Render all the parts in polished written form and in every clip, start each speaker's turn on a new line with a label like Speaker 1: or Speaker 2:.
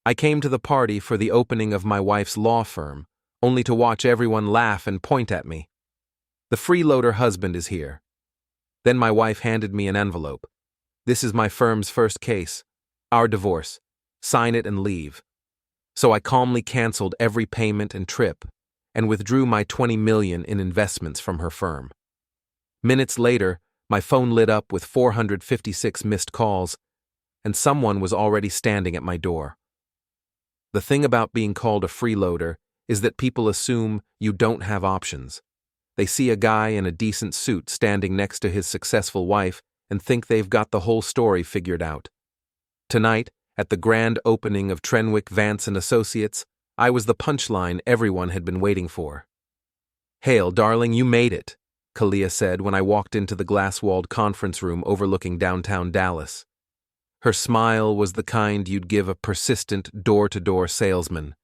Speaker 1: I came to the party for the opening of my wife's law firm, only to watch everyone laugh and point at me. The freeloader husband is here. Then my wife handed me an envelope. This is my firm's first case. Our divorce. Sign it and leave. So I calmly canceled every payment and trip and withdrew my $20 million in investments from her firm. Minutes later, my phone lit up with 456 missed calls, and someone was already standing at my door. The thing about being called a freeloader is that people assume you don't have options. They see a guy in a decent suit standing next to his successful wife and think they've got the whole story figured out. Tonight, at the grand opening of Trenwick Vance & Associates, I was the punchline everyone had been waiting for. "Hale, darling, you made it," Kalia said when I walked into the glass-walled conference room overlooking downtown Dallas. Her smile was the kind you'd give a persistent door-to-door salesman.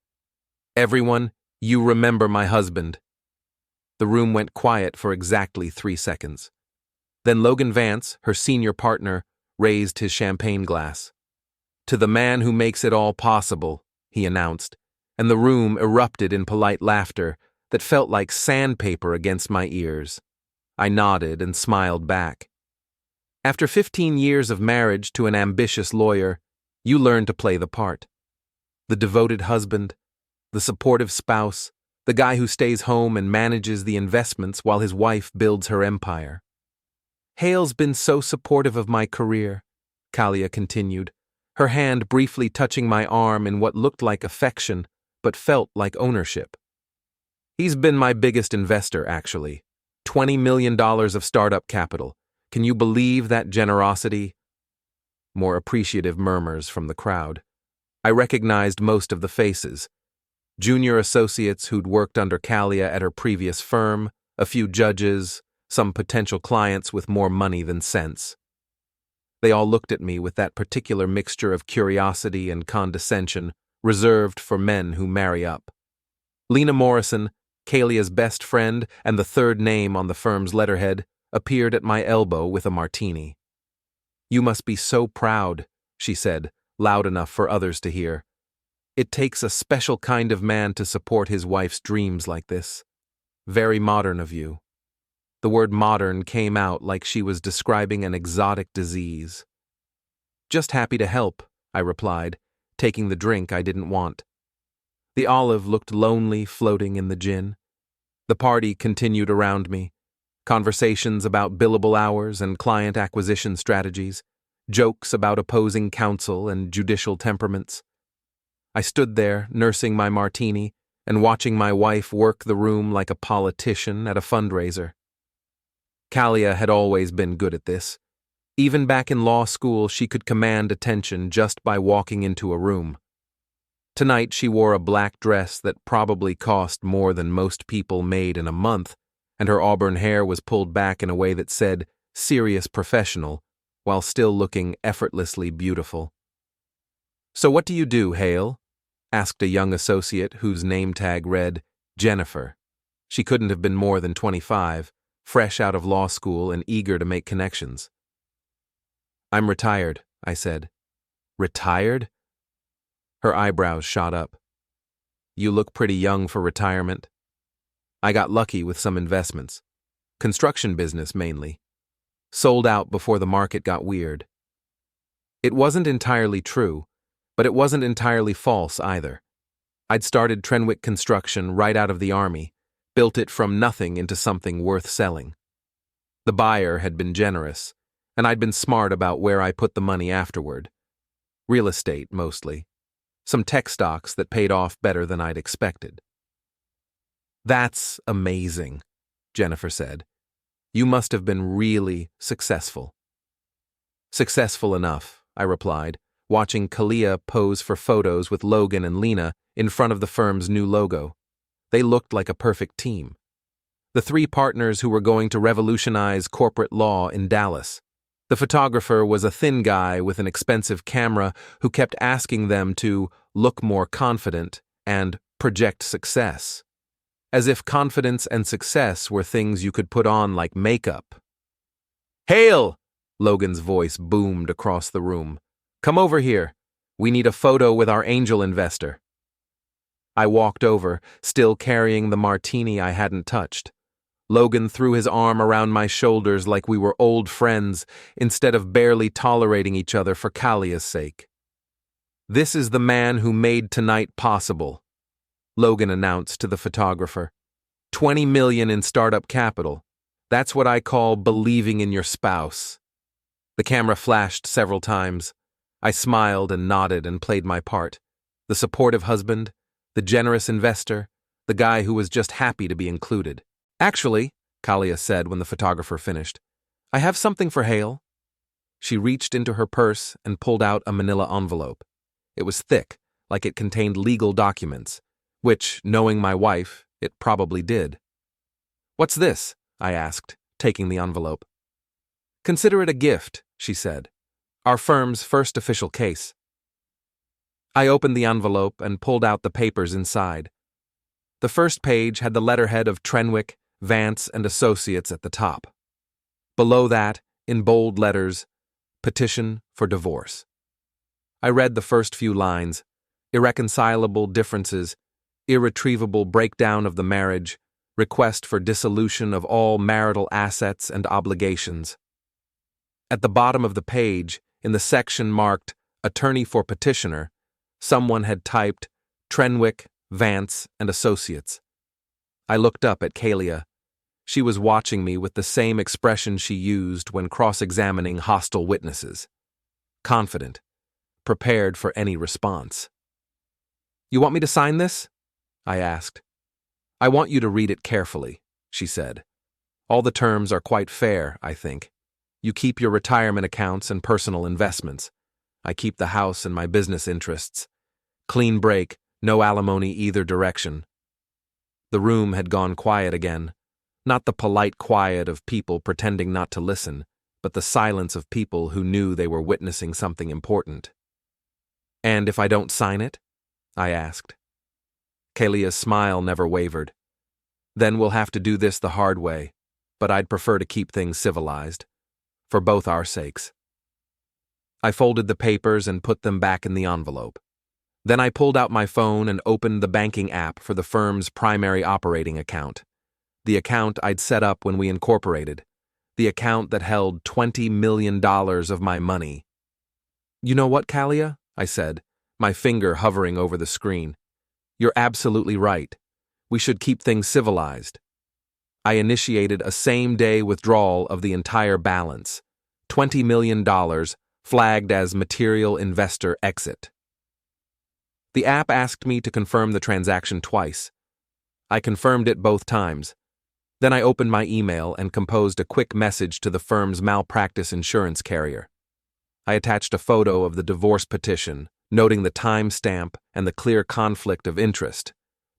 Speaker 1: "Everyone, you remember my husband." The room went quiet for exactly 3 seconds. Then Logan Vance, her senior partner, raised his champagne glass. "To the man who makes it all possible," he announced, and the room erupted in polite laughter that felt like sandpaper against my ears. I nodded and smiled back. After 15 years of marriage to an ambitious lawyer, you learn to play the part. The devoted husband, the supportive spouse, the guy who stays home and manages the investments while his wife builds her empire. "Hale's been so supportive of my career," Kalia continued, her hand briefly touching my arm in what looked like affection but felt like ownership. "He's been my biggest investor, actually. $20 million of startup capital. Can you believe that generosity?" More appreciative murmurs from the crowd. I recognized most of the faces. Junior associates who'd worked under Kalia at her previous firm, a few judges, some potential clients with more money than sense. They all looked at me with that particular mixture of curiosity and condescension reserved for men who marry up. Lena Morrison, Kalia's best friend and the third name on the firm's letterhead, appeared at my elbow with a martini. "You must be so proud," she said, loud enough for others to hear. "It takes a special kind of man to support his wife's dreams like this. Very modern of you." The word modern came out like she was describing an exotic disease. "Just happy to help," I replied, taking the drink I didn't want. The olive looked lonely floating in the gin. The party continued around me. Conversations about billable hours and client acquisition strategies, jokes about opposing counsel and judicial temperaments. I stood there, nursing my martini and watching my wife work the room like a politician at a fundraiser. Kalia had always been good at this. Even back in law school, she could command attention just by walking into a room. Tonight, she wore a black dress that probably cost more than most people made in a month, and her auburn hair was pulled back in a way that said, "serious professional," while still looking effortlessly beautiful. "So what do you do, Hale?" asked a young associate whose name tag read Jennifer. She couldn't have been more than 25, fresh out of law school and eager to make connections. "I'm retired," I said. "Retired?" Her eyebrows shot up. "You look pretty young for retirement." "I got lucky with some investments. Construction business, mainly. Sold out before the market got weird." It wasn't entirely true, but it wasn't entirely false either. I'd started Trenwick Construction right out of the Army, built it from nothing into something worth selling. The buyer had been generous, and I'd been smart about where I put the money afterward. Real estate, mostly. Some tech stocks that paid off better than I'd expected. "That's amazing," Jennifer said. "You must have been really successful." "Successful enough," I replied, watching Kalia pose for photos with Logan and Lena in front of the firm's new logo. They looked like a perfect team. The 3 partners who were going to revolutionize corporate law in Dallas. The photographer was a thin guy with an expensive camera who kept asking them to look more confident and project success, as if confidence and success were things you could put on like makeup. "Hale!" Logan's voice boomed across the room. "Come over here. We need a photo with our angel investor. I walked over, still carrying the martini I hadn't touched. Logan threw his arm around my shoulders like we were old friends instead of barely tolerating each other for Kalia's sake. "This is the man who made tonight possible," Logan announced to the photographer. "20 million in startup capital. That's what I call believing in your spouse." The camera flashed several times. I smiled and nodded and played my part. The supportive husband, the generous investor, the guy who was just happy to be included. "Actually," Kalia said when the photographer finished, "I have something for Hale." She reached into her purse and pulled out a manila envelope. It was thick, like it contained legal documents, which, knowing my wife, it probably did. "What's this?" I asked, taking the envelope. "Consider it a gift," she said. "Our firm's first official case." I opened the envelope and pulled out the papers inside. The first page had the letterhead of Trenwick, Vance, and Associates at the top. Below that, in bold letters, "Petition for divorce." I read the first few lines: irreconcilable differences, irretrievable breakdown of the marriage, request for dissolution of all marital assets and obligations. At the bottom of the page, in the section marked Attorney for Petitioner, someone had typed Trenwick, Vance, and Associates. I looked up at Kalia. She was watching me with the same expression she used when cross-examining hostile witnesses. Confident, prepared for any response. "You want me to sign this?" I asked. "I want you to read it carefully," she said. "All the terms are quite fair, I think. You keep your retirement accounts and personal investments. I keep the house and my business interests. Clean break, no alimony either direction." The room had gone quiet again. Not the polite quiet of people pretending not to listen, but the silence of people who knew they were witnessing something important. "And if I don't sign it?" I asked. Kalia's smile never wavered. "Then we'll have to do this the hard way, but I'd prefer to keep things civilized. For both our sakes." I folded the papers and put them back in the envelope. Then I pulled out my phone and opened the banking app for the firm's primary operating account. The account I'd set up when we incorporated. The account that held $20 million of my money. "You know what, Kalia?" I said, my finger hovering over the screen. "You're absolutely right. We should keep things civilized." I initiated a same-day withdrawal of the entire balance, $20 million, flagged as material investor exit. The app asked me to confirm the transaction twice. I confirmed it both times. Then I opened my email and composed a quick message to the firm's malpractice insurance carrier. I attached a photo of the divorce petition, noting the timestamp and the clear conflict of interest,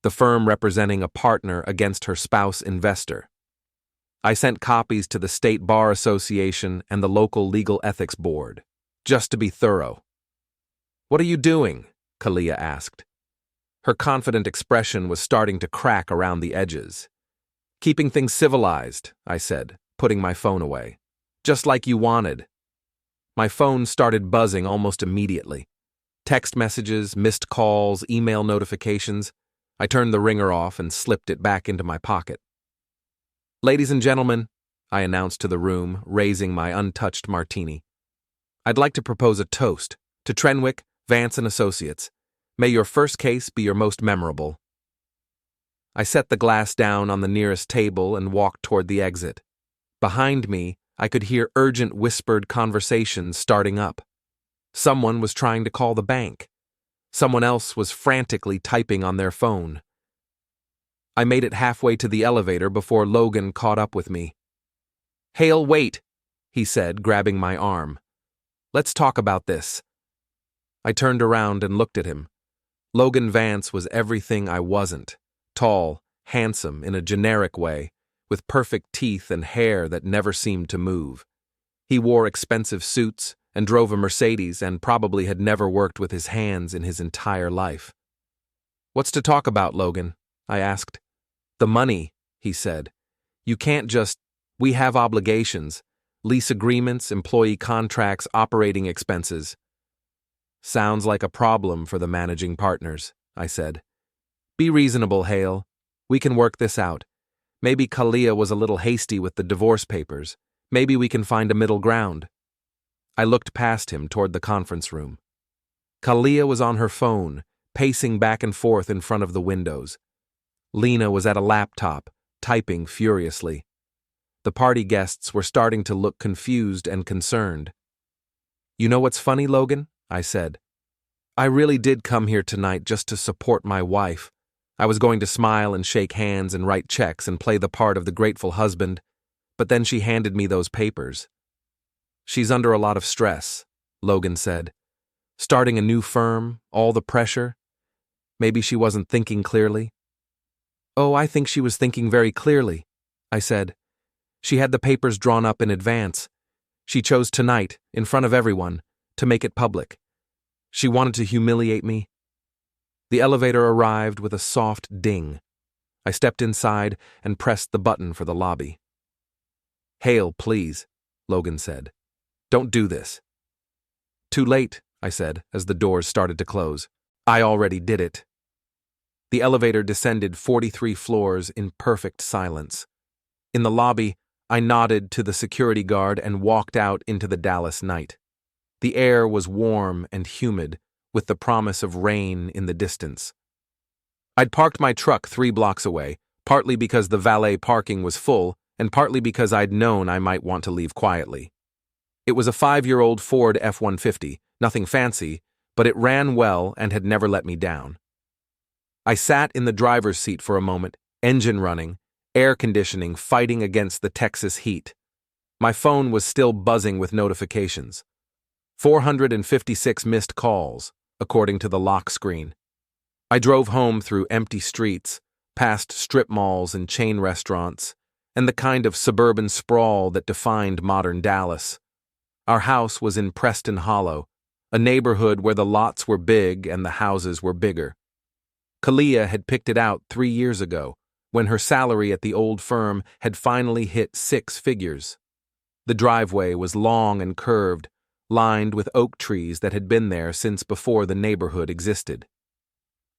Speaker 1: the firm representing a partner against her spouse investor. I sent copies to the State Bar Association and the local legal ethics board, just to be thorough. "What are you doing?" Kalia asked. Her confident expression was starting to crack around the edges. "Keeping things civilized," I said, putting my phone away. "Just like you wanted." My phone started buzzing almost immediately. Text messages, missed calls, email notifications. I turned the ringer off and slipped it back into my pocket. "Ladies and gentlemen," I announced to the room, raising my untouched martini, "I'd like to propose a toast to Trenwick, Vance, and Associates. May your first case be your most memorable." I set the glass down on the nearest table and walked toward the exit. Behind me, I could hear urgent whispered conversations starting up. Someone was trying to call the bank. Someone else was frantically typing on their phone. I made it halfway to the elevator before Logan caught up with me. "Hale, wait," he said, grabbing my arm. "Let's talk about this." I turned around and looked at him. Logan Vance was everything I wasn't. Tall, handsome in a generic way, with perfect teeth and hair that never seemed to move. He wore expensive suits and drove a Mercedes and probably had never worked with his hands in his entire life. "What's to talk about, Logan?" I asked. "The money," he said. "You can't just... We have obligations, lease agreements, employee contracts, operating expenses." Sounds like a problem for the managing partners, I said. Be reasonable, Hale. We can work this out. Maybe Kalia was a little hasty with the divorce papers. Maybe we can find a middle ground. I looked past him toward the conference room. Kalia was on her phone, pacing back and forth in front of the windows. Lena was at a laptop, typing furiously. The party guests were starting to look confused and concerned. You know what's funny, Logan? I said. I really did come here tonight just to support my wife. I was going to smile and shake hands and write checks and play the part of the grateful husband, but then she handed me those papers. She's under a lot of stress, Logan said. Starting a new firm, all the pressure. Maybe she wasn't thinking clearly. Oh, I think she was thinking very clearly, I said. She had the papers drawn up in advance. She chose tonight, in front of everyone, to make it public. She wanted to humiliate me. The elevator arrived with a soft ding. I stepped inside and pressed the button for the lobby. Hale, please, Logan said. Don't do this. Too late, I said, as the doors started to close. I already did it. The elevator descended 43 floors in perfect silence. In the lobby, I nodded to the security guard and walked out into the Dallas night. The air was warm and humid, with the promise of rain in the distance. I'd parked my truck 3 blocks away, partly because the valet parking was full, and partly because I'd known I might want to leave quietly. It was a 5-year-old Ford F-150, nothing fancy, but it ran well and had never let me down. I sat in the driver's seat for a moment, engine running, air conditioning fighting against the Texas heat. My phone was still buzzing with notifications. 456 missed calls, according to the lock screen. I drove home through empty streets, past strip malls and chain restaurants, and the kind of suburban sprawl that defined modern Dallas. Our house was in Preston Hollow, a neighborhood where the lots were big and the houses were bigger. Kalia had picked it out 3 years ago, when her salary at the old firm had finally hit 6 figures. The driveway was long and curved, lined with oak trees that had been there since before the neighborhood existed.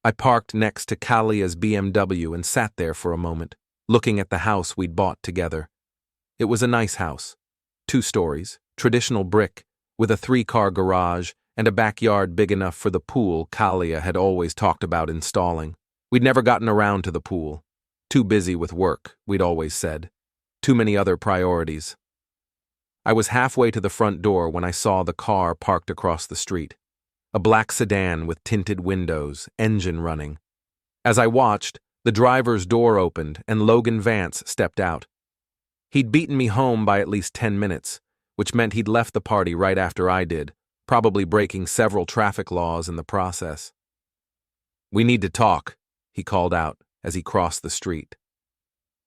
Speaker 1: I parked next to Kalia's BMW and sat there for a moment, looking at the house we'd bought together. It was a nice house, 2 stories, traditional brick, with a 3-car garage and a backyard big enough for the pool Kalia had always talked about installing. We'd never gotten around to the pool. Too busy with work, we'd always said. Too many other priorities. I was halfway to the front door when I saw the car parked across the street. A black sedan with tinted windows, engine running. As I watched, the driver's door opened and Logan Vance stepped out. He'd beaten me home by at least 10 minutes, which meant he'd left the party right after I did, probably breaking several traffic laws in the process. We need to talk, he called out as he crossed the street.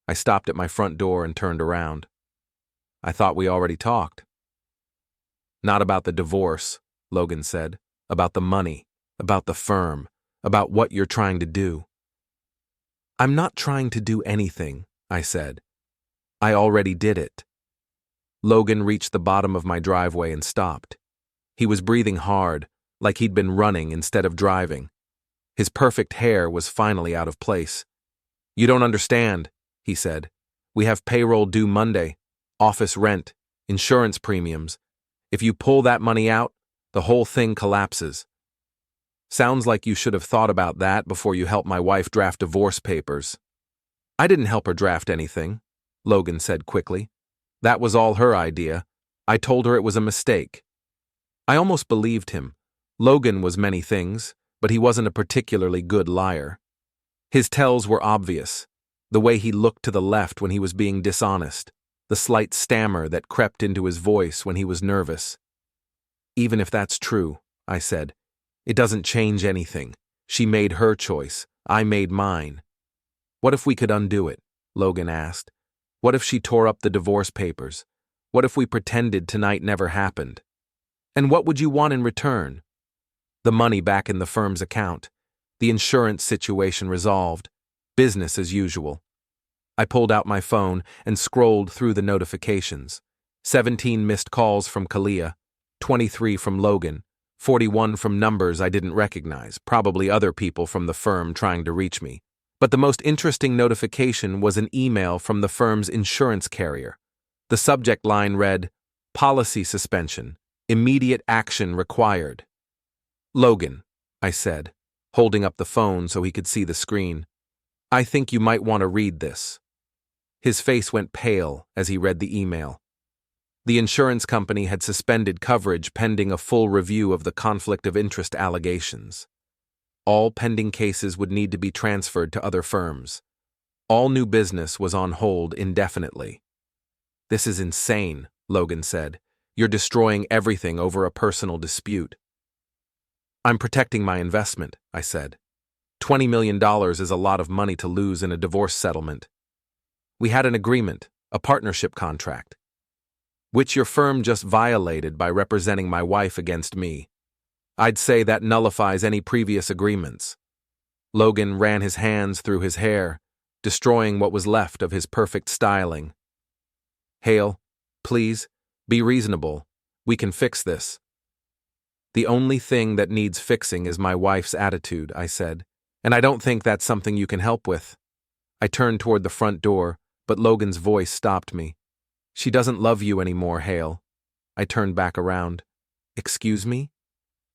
Speaker 1: I stopped at my front door and turned around. I thought we already talked. Not about the divorce, Logan said. About the money, about the firm, about what you're trying to do. I'm not trying to do anything, I said. I already did it. Logan reached the bottom of my driveway and stopped. He was breathing hard, like he'd been running instead of driving. His perfect hair was finally out of place. You don't understand, he said. We have payroll due Monday, office rent, insurance premiums. If you pull that money out, the whole thing collapses. Sounds like you should have thought about that before you helped my wife draft divorce papers. I didn't help her draft anything, Logan said quickly. That was all her idea. I told her it was a mistake. I almost believed him. Logan was many things, but he wasn't a particularly good liar. His tells were obvious. The way he looked to the left when he was being dishonest, the slight stammer that crept into his voice when he was nervous. Even if that's true, I said, it doesn't change anything. She made her choice. I made mine. What if we could undo it? Logan asked. What if she tore up the divorce papers? What if we pretended tonight never happened? And what would you want in return? The money back in the firm's account. The insurance situation resolved. Business as usual. I pulled out my phone and scrolled through the notifications. 17 missed calls from Kalia. 23 from Logan, 41 from numbers I didn't recognize, probably other people from the firm trying to reach me. But the most interesting notification was an email from the firm's insurance carrier. The subject line read, "Policy suspension. Immediate action required." "Logan," I said, holding up the phone so he could see the screen, "I think you might want to read this." His face went pale as he read the email. The insurance company had suspended coverage pending a full review of the conflict of interest allegations. All pending cases would need to be transferred to other firms. All new business was on hold indefinitely. "This is insane," Logan said. "You're destroying everything over a personal dispute." "I'm protecting my investment," I said. $20 million is a lot of money to lose in a divorce settlement. We had an agreement, a partnership contract, which your firm just violated by representing my wife against me. I'd say that nullifies any previous agreements." Logan ran his hands through his hair, destroying what was left of his perfect styling. "Hale, please, be reasonable. We can fix this." "The only thing that needs fixing is my wife's attitude," I said, "and I don't think that's something you can help with." I turned toward the front door, but Logan's voice stopped me. "She doesn't love you anymore, Hale." I turned back around. "Excuse me?"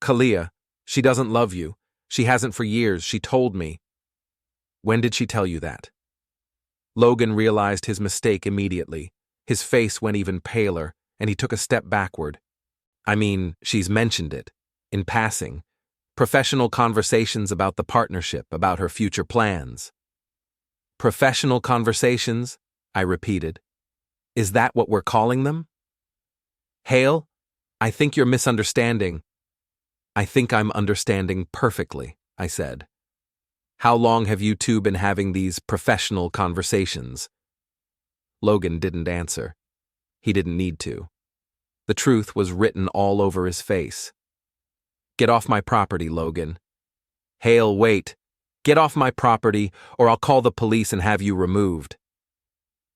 Speaker 1: "Kalia, she doesn't love you. She hasn't for years, she told me." "When did she tell you that?" Logan realized his mistake immediately. His face went even paler, and he took a step backward. "I mean, she's mentioned it. In passing. Professional conversations about the partnership, about her future plans." "Professional conversations?" I repeated. "Is that what we're calling them?" "Hale, I think you're misunderstanding." "I think I'm understanding perfectly," I said. "How long have you two been having these professional conversations?" Logan didn't answer. He didn't need to. The truth was written all over his face. "Get off my property, Logan." "Hale, wait. Get off my property, or I'll call the police and have you removed."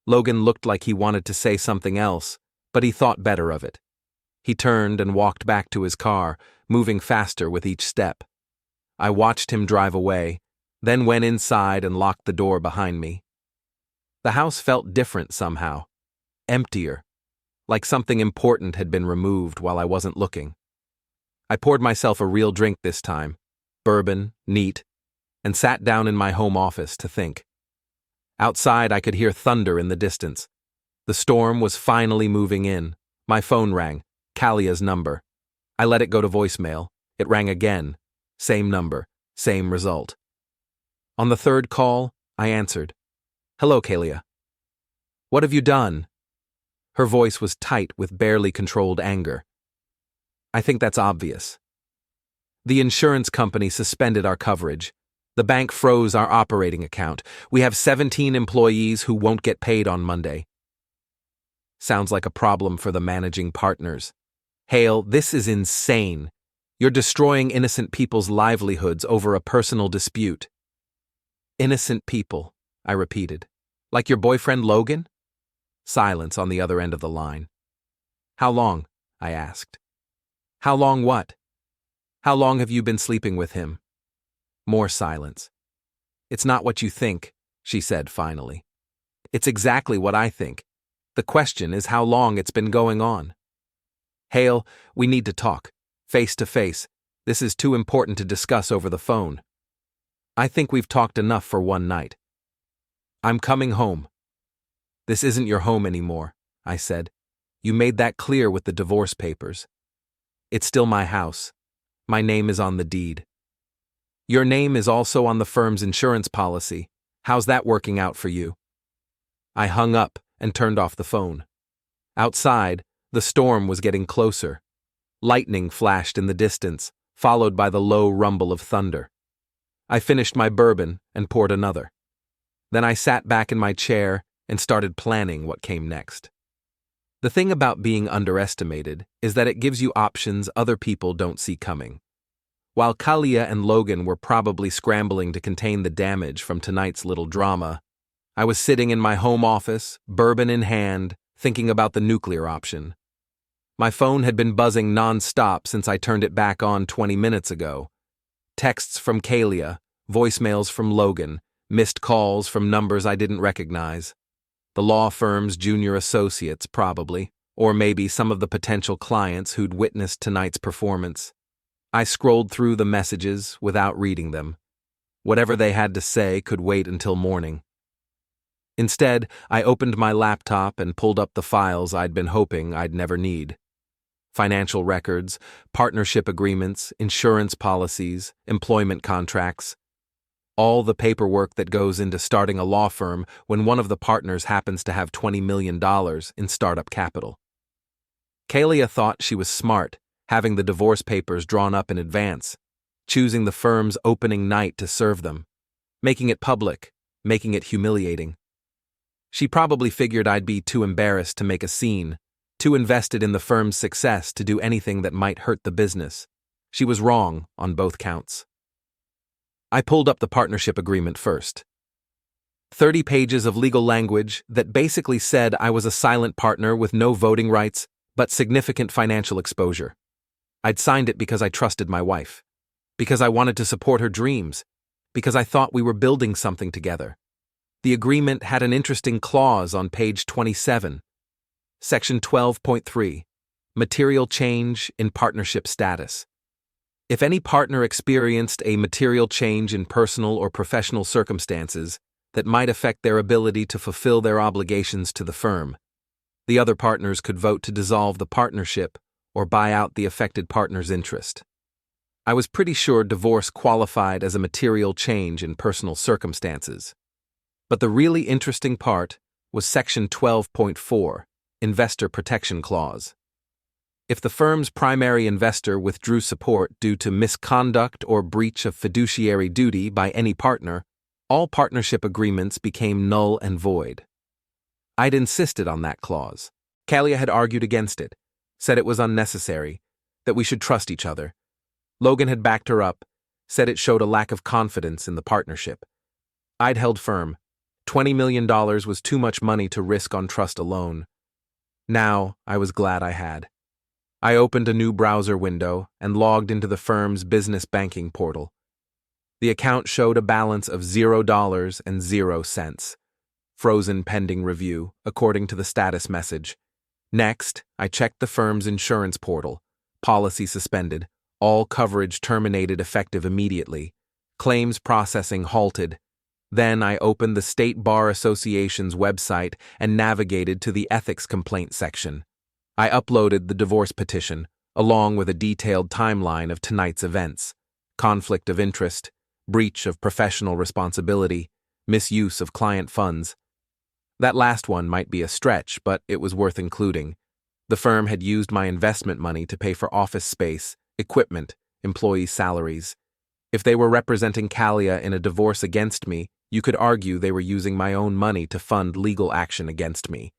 Speaker 1: Logan looked like he wanted to say something else, but he thought better of it. He turned and walked back to his car, moving faster with each step. I watched him drive away, then went inside and locked the door behind me. The house felt different somehow, emptier, like something important had been removed while I wasn't looking. I poured myself a real drink this time, bourbon, neat, and sat down in my home office to think. Outside, I could hear thunder in the distance. The storm was finally moving in. My phone rang, Kalia's number. I let it go to voicemail. It rang again. Same number, same result. On the third call, I answered. "Hello, Kalia." "What have you done?" Her voice was tight with barely controlled anger. "I think that's obvious. The insurance company suspended our coverage. The bank froze our operating account. We have 17 employees who won't get paid on Monday." Sounds like a problem for the managing partners. "Hale, this is insane. You're destroying innocent people's livelihoods over a personal dispute." "Innocent people," I repeated. "Like your boyfriend Logan?" Silence on the other end of the line. "How long?" I asked. "How long what?" "How long have you been sleeping with him?" More silence. "It's not what you think," she said finally. "It's exactly what I think. The question is how long it's been going on." "Hale, we need to talk. Face to face. This is too important to discuss over the phone." "I think we've talked enough for one night." "I'm coming home." "This isn't your home anymore," I said. "You made that clear with the divorce papers." "It's still my house. My name is on the deed." "Your name is also on the firm's insurance policy. How's that working out for you?" I hung up and turned off the phone. Outside, the storm was getting closer. Lightning flashed in the distance, followed by the low rumble of thunder. I finished my bourbon and poured another. Then I sat back in my chair and started planning what came next. The thing about being underestimated is that it gives you options other people don't see coming. While Kalia and Logan were probably scrambling to contain the damage from tonight's little drama, I was sitting in my home office, bourbon in hand, thinking about the nuclear option. My phone had been buzzing non-stop since I turned it back on 20 minutes ago. Texts from Kalia, voicemails from Logan, missed calls from numbers I didn't recognize. The law firm's junior associates, probably, or maybe some of the potential clients who'd witnessed tonight's performance. I scrolled through the messages without reading them. Whatever they had to say could wait until morning. Instead, I opened my laptop and pulled up the files I'd been hoping I'd never need. Financial records, partnership agreements, insurance policies, employment contracts. All the paperwork that goes into starting a law firm when one of the partners happens to have $20 million in startup capital. Kalia thought she was smart, having the divorce papers drawn up in advance, choosing the firm's opening night to serve them, making it public, making it humiliating. She probably figured I'd be too embarrassed to make a scene, too invested in the firm's success to do anything that might hurt the business. She was wrong on both counts. I pulled up the partnership agreement first. 30 pages of legal language that basically said I was a silent partner with no voting rights, but significant financial exposure. I'd signed it because I trusted my wife, because I wanted to support her dreams, because I thought we were building something together. The agreement had an interesting clause on page 27. Section 12.3, Material Change in Partnership Status. If any partner experienced a material change in personal or professional circumstances that might affect their ability to fulfill their obligations to the firm, the other partners could vote to dissolve the partnership or buy out the affected partner's interest. I was pretty sure divorce qualified as a material change in personal circumstances. But the really interesting part was Section 12.4, Investor Protection Clause. If the firm's primary investor withdrew support due to misconduct or breach of fiduciary duty by any partner, all partnership agreements became null and void. I'd insisted on that clause. Kalia had argued against it, said it was unnecessary, that we should trust each other. Logan had backed her up, said it showed a lack of confidence in the partnership. I'd held firm. $20 million was too much money to risk on trust alone. Now, I was glad I had. I opened a new browser window and logged into the firm's business banking portal. The account showed a balance of $0.00. Frozen pending review, according to the status message. Next, I checked the firm's insurance portal. Policy suspended. All coverage terminated effective immediately. Claims processing halted. Then I opened the State Bar Association's website and navigated to the ethics complaint section. I uploaded the divorce petition, along with a detailed timeline of tonight's events: conflict of interest, breach of professional responsibility, misuse of client funds. That last one might be a stretch, but it was worth including. The firm had used my investment money to pay for office space, equipment, employee salaries. If they were representing Kalia in a divorce against me, you could argue they were using my own money to fund legal action against me.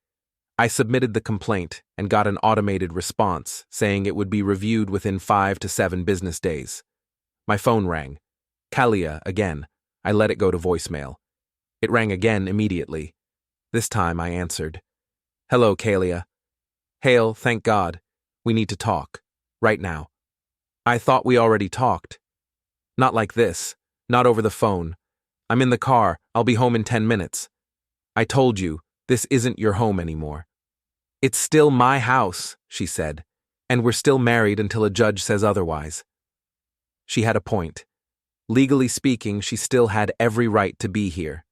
Speaker 1: I submitted the complaint and got an automated response saying it would be reviewed within 5 to 7 business days. My phone rang. Kalia again. I let it go to voicemail. It rang again immediately. This time I answered. Hello, Kalia. Hale, thank God. We need to talk. Right now. I thought we already talked. Not like this. Not over the phone. I'm in the car. I'll be home in 10 minutes. I told you, this isn't your home anymore. It's still my house, she said, and we're still married until a judge says otherwise. She had a point. Legally speaking, she still had every right to be here.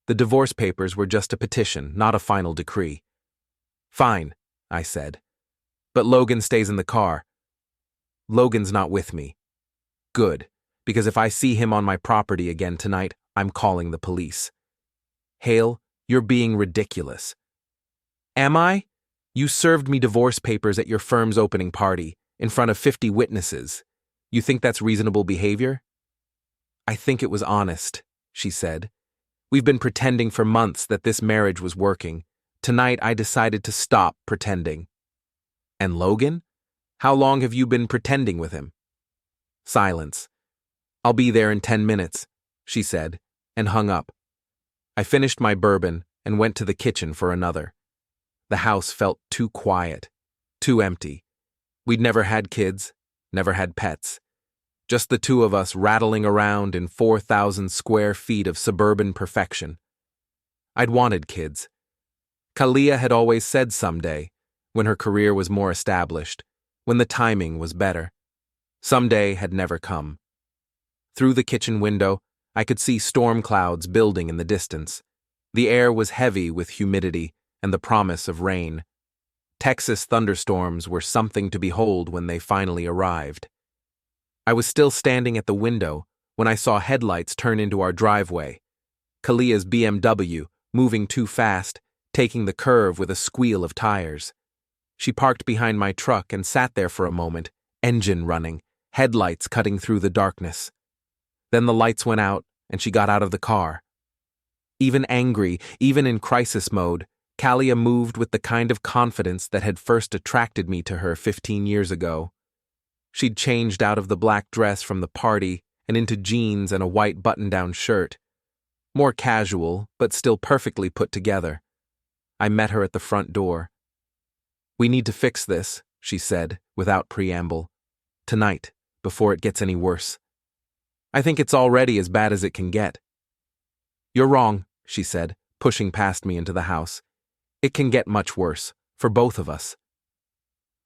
Speaker 1: The divorce papers were just a petition, not a final decree. Fine, I said. But Logan stays in the car. Logan's not with me. Good, because if I see him on my property again tonight, I'm calling the police. Hale, you're being ridiculous. Am I? You served me divorce papers at your firm's opening party, in front of 50 witnesses. You think that's reasonable behavior? I think it was honest, she said. We've been pretending for months that this marriage was working. Tonight I decided to stop pretending. And Logan? How long have you been pretending with him? Silence. I'll be there in 10 minutes, she said, and hung up. I finished my bourbon and went to the kitchen for another. The house felt too quiet. Too empty. We'd never had kids, never had pets. Just the two of us rattling around in 4,000 square feet of suburban perfection. I'd wanted kids. Kalia had always said someday, when her career was more established, when the timing was better. Someday had never come. Through the kitchen window, I could see storm clouds building in the distance. The air was heavy with humidity and the promise of rain. Texas thunderstorms were something to behold when they finally arrived. I was still standing at the window when I saw headlights turn into our driveway. Kalia's BMW, moving too fast, taking the curve with a squeal of tires. She parked behind my truck and sat there for a moment, engine running, headlights cutting through the darkness. Then the lights went out and she got out of the car. Even angry, even in crisis mode, Kalia moved with the kind of confidence that had first attracted me to her 15 years ago. She'd changed out of the black dress from the party and into jeans and a white button-down shirt. More casual, but still perfectly put together. I met her at the front door. "We need to fix this," she said, without preamble. "Tonight, before it gets any worse. I think it's already as bad as it can get." "You're wrong," she said, pushing past me into the house. "It can get much worse, for both of us."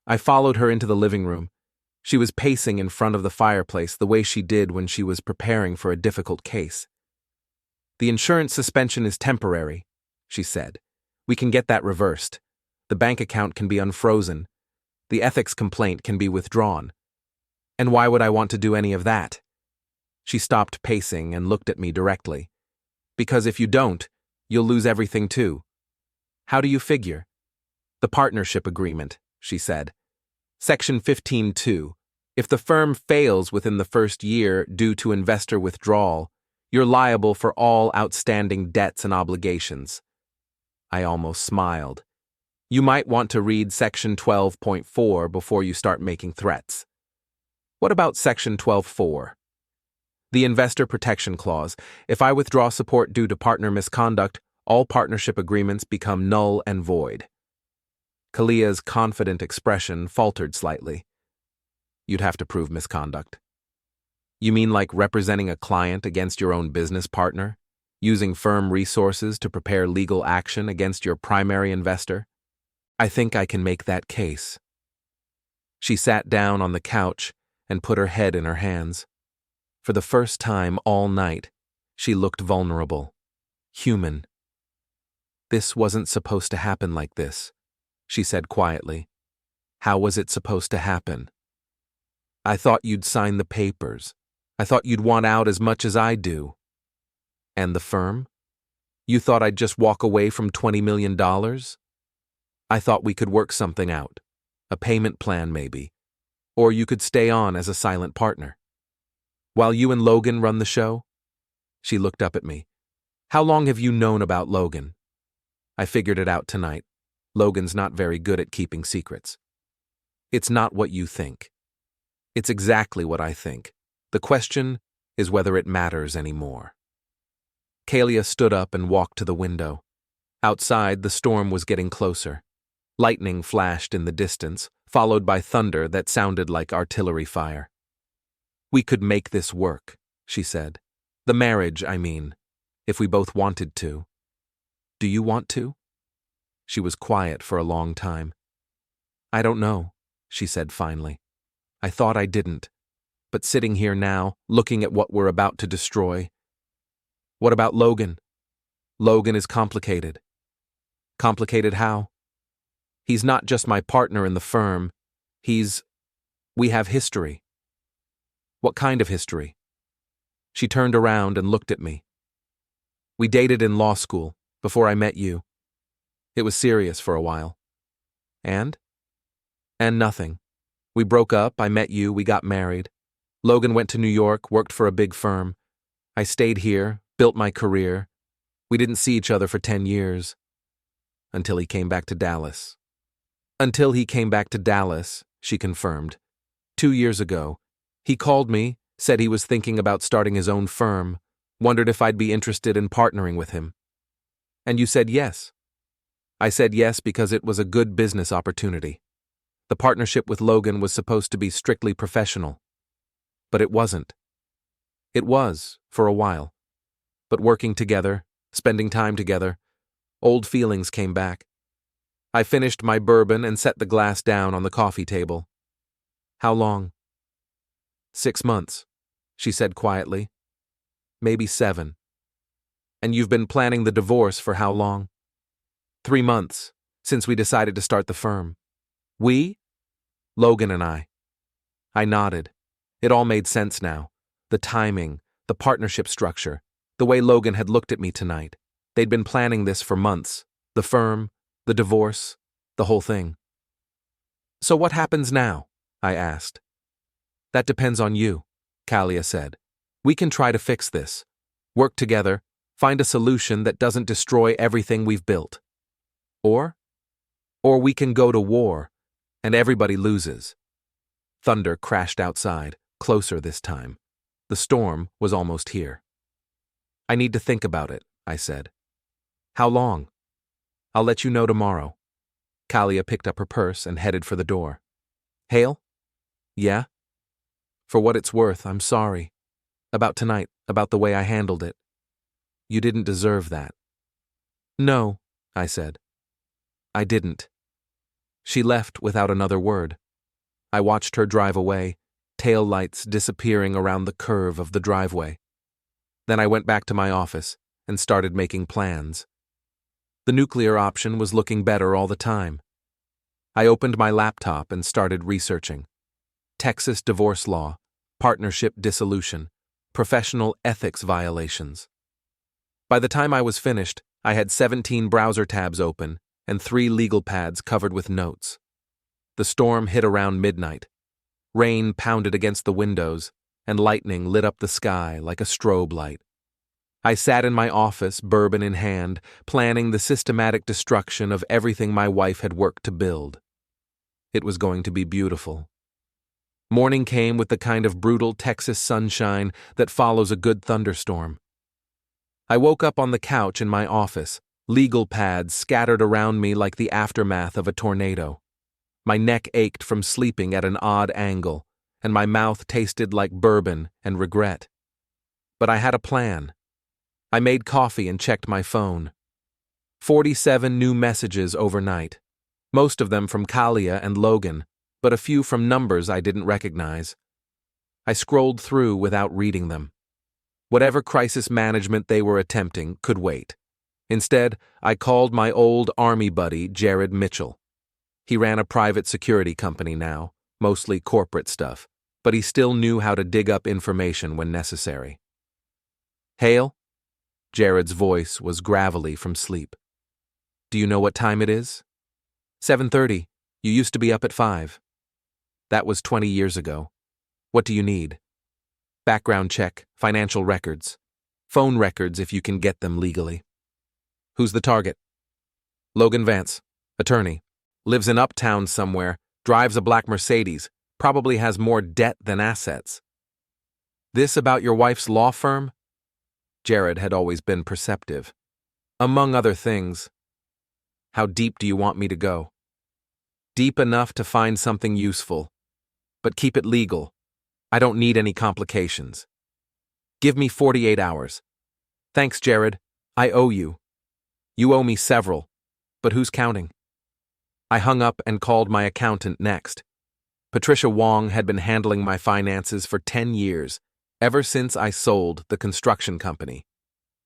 Speaker 1: I followed her into the living room. She was pacing in front of the fireplace the way she did when she was preparing for a difficult case. "The insurance suspension is temporary," she said. "We can get that reversed. The bank account can be unfrozen. The ethics complaint can be withdrawn. And why would I want to do any of that?" She stopped pacing and looked at me directly. "Because if you don't, you'll lose everything too." "How do you figure?" "The partnership agreement," she said. Section 15(2). If the firm fails within the first year due to investor withdrawal, you're liable for all outstanding debts and obligations. I almost smiled. You might want to read Section 12.4 before you start making threats. What about Section 12.4? The Investor Protection Clause. If I withdraw support due to partner misconduct, all partnership agreements become null and void. Kalia's confident expression faltered slightly. "You'd have to prove misconduct." "You mean like representing a client against your own business partner? Using firm resources to prepare legal action against your primary investor?" "I think I can make that case." She sat down on the couch and put her head in her hands. For the first time all night, she looked vulnerable, human. "This wasn't supposed to happen like this," she said quietly. "How was it supposed to happen? I thought you'd sign the papers. I thought you'd want out as much as I do." "And the firm? You thought I'd just walk away from $20 million? I thought we could work something out. A payment plan maybe. Or you could stay on as a silent partner. While you and Logan run the show?" She looked up at me. "How long have you known about Logan?" "I figured it out tonight. Logan's not very good at keeping secrets." "It's not what you think." "It's exactly what I think. The question is whether it matters anymore." Kalia stood up and walked to the window. Outside, the storm was getting closer. Lightning flashed in the distance, followed by thunder that sounded like artillery fire. "We could make this work," she said. "The marriage, I mean, if we both wanted to." "Do you want to?" She was quiet for a long time. "I don't know," she said finally. "I thought I didn't. But sitting here now, looking at what we're about to destroy." "What about Logan?" "Logan is complicated." "Complicated how?" "He's not just my partner in the firm. We have history." "What kind of history?" She turned around and looked at me. "We dated in law school, before I met you. It was serious for a while." "And?" "And nothing. We broke up, I met you, we got married. Logan went to New York, worked for a big firm. I stayed here, built my career. We didn't see each other for 10 years. Until he came back to Dallas." "Until he came back to Dallas," she confirmed. 2 years ago. He called me, said he was thinking about starting his own firm, wondered if I'd be interested in partnering with him." "And you said yes?" "I said yes because it was a good business opportunity." The partnership with Logan was supposed to be strictly professional. But it wasn't. It was, for a while. But working together, spending time together, old feelings came back. I finished my bourbon and set the glass down on the coffee table. How long? 6 months, she said quietly. Maybe 7. And you've been planning the divorce for how long? 3 months, since we decided to start the firm. We? Logan and I. I nodded. It all made sense now. The timing, the partnership structure, the way Logan had looked at me tonight. They'd been planning this for months. The firm, the divorce, the whole thing. So what happens now? I asked. That depends on you, Kalia said. We can try to fix this. Work together, find a solution that doesn't destroy everything we've built. Or we can go to war, and everybody loses. Thunder crashed outside, closer this time. The storm was almost here. I need to think about it, I said. How long? I'll let you know tomorrow. Kalia picked up her purse and headed for the door. Hale? Yeah? For what it's worth, I'm sorry. About tonight, about the way I handled it. You didn't deserve that. No, I said. I didn't. She left without another word. I watched her drive away, tail lights disappearing around the curve of the driveway. Then I went back to my office and started making plans. The nuclear option was looking better all the time. I opened my laptop and started researching. Texas divorce law, partnership dissolution, professional ethics violations. By the time I was finished, I had 17 browser tabs open and 3 legal pads covered with notes. The storm hit around midnight. Rain pounded against the windows, and lightning lit up the sky like a strobe light. I sat in my office, bourbon in hand, planning the systematic destruction of everything my wife had worked to build. It was going to be beautiful. Morning came with the kind of brutal Texas sunshine that follows a good thunderstorm. I woke up on the couch in my office, legal pads scattered around me like the aftermath of a tornado. My neck ached from sleeping at an odd angle, and my mouth tasted like bourbon and regret. But I had a plan. I made coffee and checked my phone. 47 new messages overnight, most of them from Kalia and Logan, but a few from numbers I didn't recognize. I scrolled through without reading them. Whatever crisis management they were attempting could wait. Instead, I called my old army buddy, Jared Mitchell. He ran a private security company now, mostly corporate stuff, but he still knew how to dig up information when necessary. Hale? Jared's voice was gravelly from sleep. Do you know what time it is? 7:30. You used to be up at 5. That was 20 years ago. What do you need? Background check, financial records. Phone records if you can get them legally. Who's the target? Logan Vance, attorney. Lives in Uptown somewhere, drives a black Mercedes, probably has more debt than assets. This about your wife's law firm? Jared had always been perceptive. Among other things. How deep do you want me to go? Deep enough to find something useful. But keep it legal. I don't need any complications. Give me 48 hours. Thanks, Jared. I owe you. You owe me several. But who's counting? I hung up and called my accountant next. Patricia Wong had been handling my finances for 10 years, ever since I sold the construction company.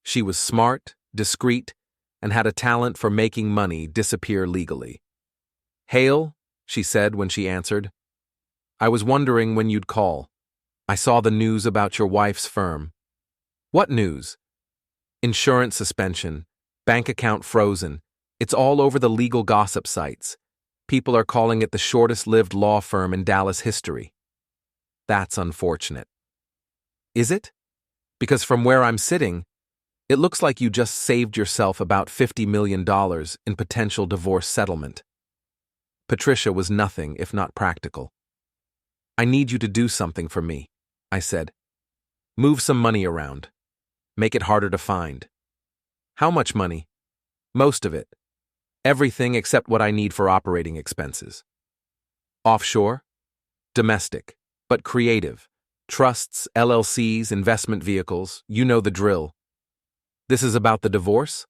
Speaker 1: She was smart, discreet, and had a talent for making money disappear legally. Hale, she said when she answered. I was wondering when you'd call. I saw the news about your wife's firm. What news? Insurance suspension, bank account frozen. It's all over the legal gossip sites. People are calling it the shortest-lived law firm in Dallas history. That's unfortunate. Is it? Because from where I'm sitting, it looks like you just saved yourself about $50 million in potential divorce settlement. Patricia was nothing if not practical. I need you to do something for me, I said. Move some money around. Make it harder to find. How much money? Most of it. Everything except what I need for operating expenses. Offshore? Domestic, but creative. Trusts, LLCs, investment vehicles, you know the drill. This is about the divorce?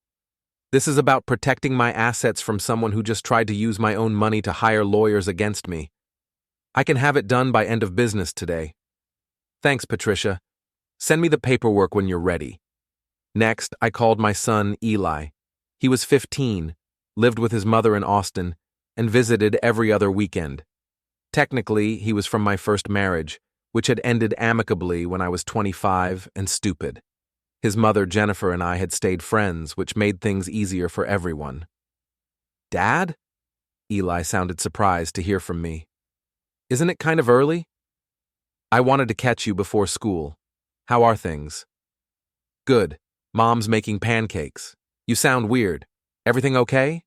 Speaker 1: This is about protecting my assets from someone who just tried to use my own money to hire lawyers against me. I can have it done by end of business today. Thanks, Patricia. Send me the paperwork when you're ready. Next, I called my son, Eli. He was 15, lived with his mother in Austin, and visited every other weekend. Technically, he was from my first marriage, which had ended amicably when I was 25 and stupid. His mother, Jennifer, and I had stayed friends, which made things easier for everyone. Dad? Eli sounded surprised to hear from me. Isn't it kind of early? I wanted to catch you before school. How are things? Good. Mom's making pancakes. You sound weird. Everything okay?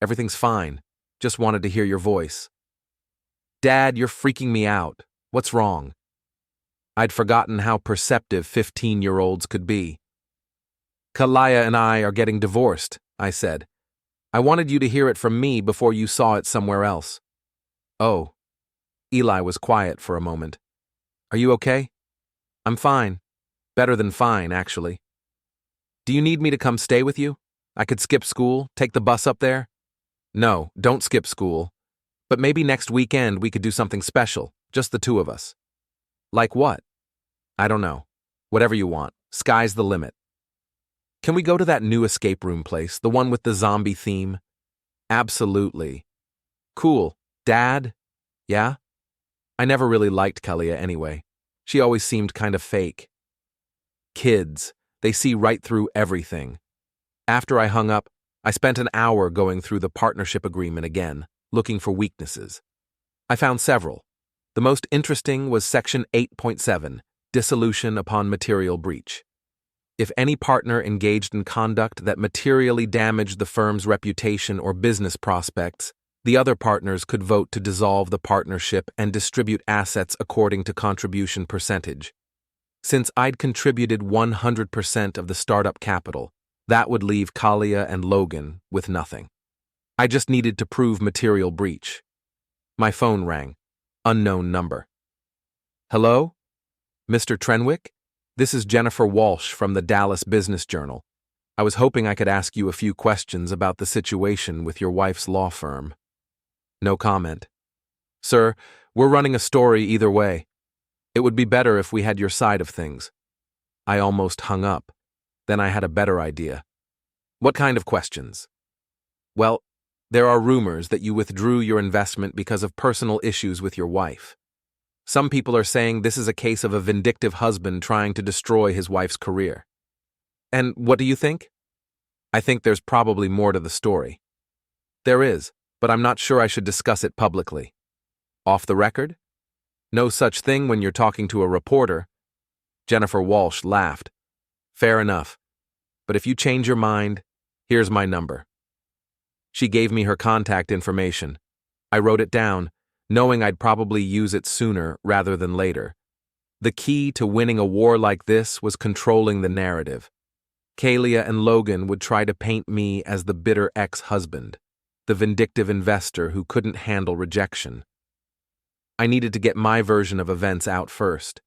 Speaker 1: Everything's fine. Just wanted to hear your voice. Dad, you're freaking me out. What's wrong? I'd forgotten how perceptive 15-year-olds could be. Kalia and I are getting divorced, I said. I wanted you to hear it from me before you saw it somewhere else. Oh. Eli was quiet for a moment. Are you okay? I'm fine. Better than fine, actually. Do you need me to come stay with you? I could skip school, take the bus up there? No, don't skip school. But maybe next weekend we could do something special, just the two of us. Like what? I don't know. Whatever you want. Sky's the limit. Can we go to that new escape room place, the one with the zombie theme? Absolutely. Cool. Dad? Yeah? I never really liked Kalia anyway. She always seemed kind of fake. Kids, they see right through everything. After I hung up, I spent an hour going through the partnership agreement again, looking for weaknesses. I found several. The most interesting was Section 8.7, Dissolution upon Material Breach. If any partner engaged in conduct that materially damaged the firm's reputation or business prospects, the other partners could vote to dissolve the partnership and distribute assets according to contribution percentage. Since I'd contributed 100% of the startup capital, that would leave Kalia and Logan with nothing. I just needed to prove material breach. My phone rang. Unknown number. Hello? Mr. Trenwick? This is Jennifer Walsh from the Dallas Business Journal. I was hoping I could ask you a few questions about the situation with your wife's law firm. No comment. Sir, we're running a story either way. It would be better if we had your side of things. I almost hung up. Then I had a better idea. What kind of questions? Well, there are rumors that you withdrew your investment because of personal issues with your wife. Some people are saying this is a case of a vindictive husband trying to destroy his wife's career. And what do you think? I think there's probably more to the story. There is, but I'm not sure I should discuss it publicly. Off the record? No such thing when you're talking to a reporter. Jennifer Walsh laughed. Fair enough. But if you change your mind, here's my number. She gave me her contact information. I wrote it down, knowing I'd probably use it sooner rather than later. The key to winning a war like this was controlling the narrative. Kalia and Logan would try to paint me as the bitter ex-husband, the vindictive investor who couldn't handle rejection. I needed to get my version of events out first.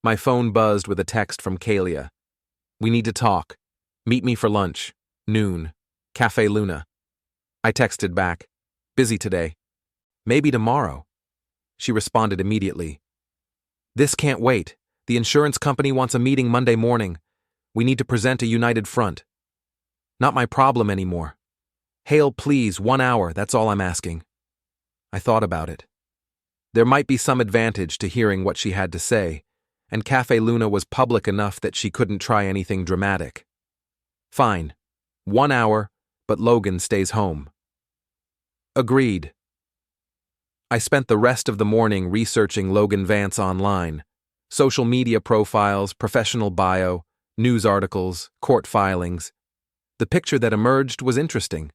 Speaker 1: My phone buzzed with a text from Kalia. We need to talk. Meet me for lunch. Noon. Cafe Luna. I texted back. Busy today. Maybe tomorrow. She responded immediately. This can't wait. The insurance company wants a meeting Monday morning. We need to present a united front. Not my problem anymore. Hale, please, 1 hour, that's all I'm asking. I thought about it. There might be some advantage to hearing what she had to say, and Cafe Luna was public enough that she couldn't try anything dramatic. Fine. 1 hour, but Logan stays home. Agreed. I spent the rest of the morning researching Logan Vance online. Social media profiles, professional bio, news articles, court filings. The picture that emerged was interesting.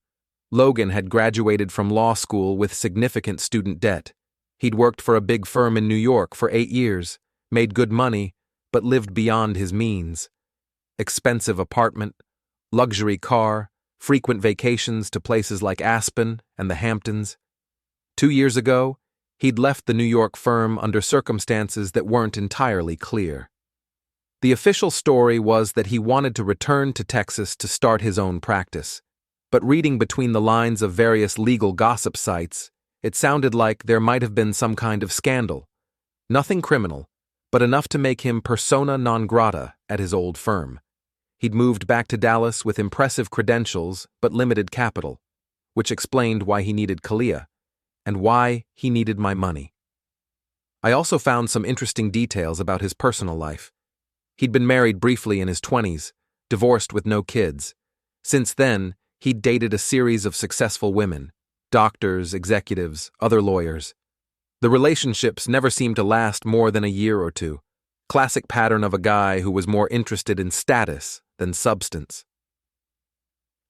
Speaker 1: Logan had graduated from law school with significant student debt. He'd worked for a big firm in New York for 8 years, made good money, but lived beyond his means. Expensive apartment, luxury car, frequent vacations to places like Aspen and the Hamptons. 2 years ago, He'd left the New York firm under circumstances that weren't entirely clear. The official story was that he wanted to return to Texas to start his own practice, but reading between the lines of various legal gossip sites, it sounded like there might have been some kind of scandal. Nothing criminal, but enough to make him persona non grata at his old firm. He'd moved back to Dallas with impressive credentials but limited capital, which explained why he needed Kalia, and why he needed my money. I also found some interesting details about his personal life. He'd been married briefly in his 20s, divorced with no kids. Since then, he'd dated a series of successful women, doctors, executives, other lawyers. The relationships never seemed to last more than a year or two. Classic pattern of a guy who was more interested in status than substance.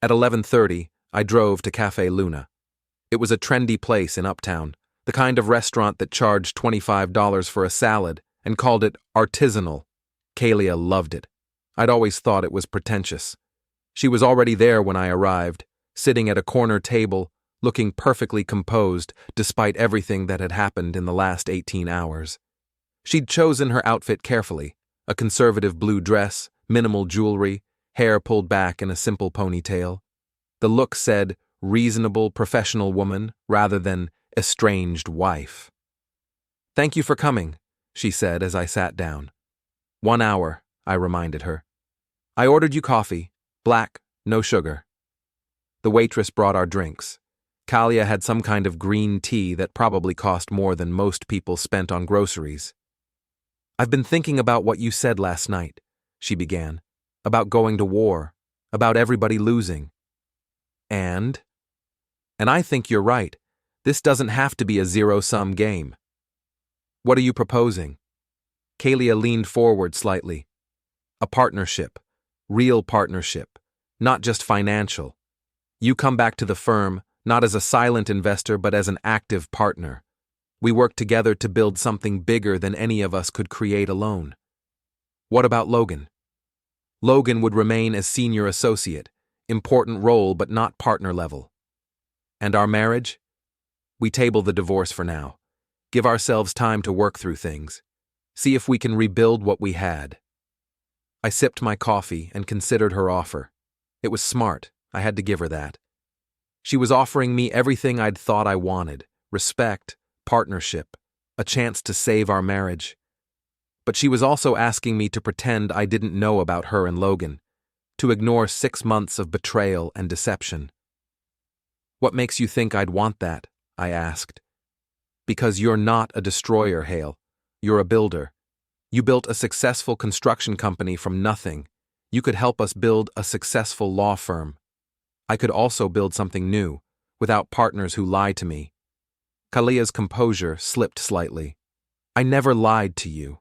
Speaker 1: At 11:30, I drove to Cafe Luna. It was a trendy place in Uptown, the kind of restaurant that charged $25 for a salad and called it artisanal. Kalia loved it. I'd always thought it was pretentious. She was already there when I arrived, sitting at a corner table, looking perfectly composed despite everything that had happened in the last 18 hours. She'd chosen her outfit carefully, a conservative blue dress, minimal jewelry, hair pulled back in a simple ponytail. The look said, reasonable professional woman rather than estranged wife. "Thank you for coming," she said as I sat down. "1 hour," I reminded her. "I ordered you coffee, black, no sugar." The waitress brought our drinks. Kalia had some kind of green tea that probably cost more than most people spent on groceries. "I've been thinking about what you said last night," she began, "about going to war, about everybody losing. And I think you're right. This doesn't have to be a zero-sum game." "What are you proposing?" Kalia leaned forward slightly. "A partnership. Real partnership. Not just financial. You come back to the firm, not as a silent investor but as an active partner. We work together to build something bigger than any of us could create alone." "What about Logan?" "Logan would remain as senior associate, important role but not partner level." "And our marriage?" "We table the divorce for now. Give ourselves time to work through things. See if we can rebuild what we had." I sipped my coffee and considered her offer. It was smart, I had to give her that. She was offering me everything I'd thought I wanted: respect, partnership, a chance to save our marriage. But she was also asking me to pretend I didn't know about her and Logan, to ignore 6 months of betrayal and deception. "What makes you think I'd want that?" I asked. "Because you're not a destroyer, Hale. You're a builder. You built a successful construction company from nothing. You could help us build a successful law firm. I could also build something new, without partners who lie to me." Kalia's composure slipped slightly. "I never lied to you.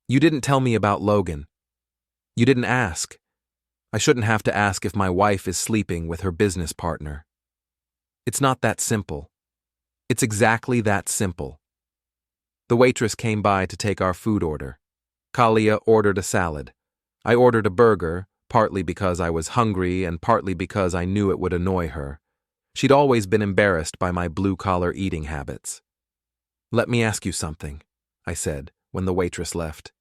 Speaker 1: You didn't tell me about Logan. You didn't ask. I shouldn't have to ask if my wife is sleeping with her business partner. It's not that simple. It's exactly that simple." The waitress came by to take our food order. Kalia ordered a salad. I ordered a burger, partly because I was hungry and partly because I knew it would annoy her. She'd always been embarrassed by my blue-collar eating habits. "Let me ask you something," I said when the waitress left.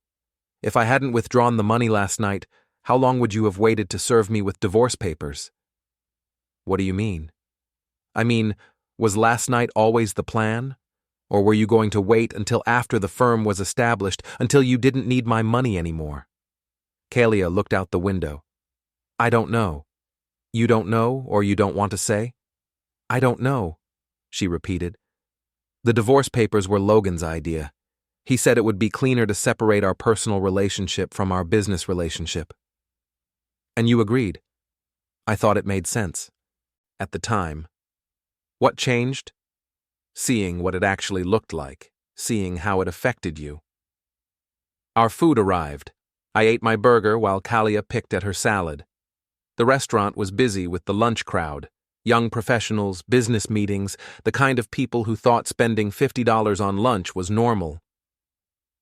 Speaker 1: "If I hadn't withdrawn the money last night, how long would you have waited to serve me with divorce papers?" "What do you mean?" "I mean, was last night always the plan? Or were you going to wait until after the firm was established, until you didn't need my money anymore?" Kalia looked out the window. "I don't know." "You don't know, or you don't want to say?" "I don't know," she repeated. "The divorce papers were Logan's idea. He said it would be cleaner to separate our personal relationship from our business relationship." "And you agreed?" "I thought it made sense. At the time." "What changed?" "Seeing what it actually looked like, seeing how it affected you." Our food arrived. I ate my burger while Kalia picked at her salad. The restaurant was busy with the lunch crowd, young professionals, business meetings, the kind of people who thought spending $50 on lunch was normal.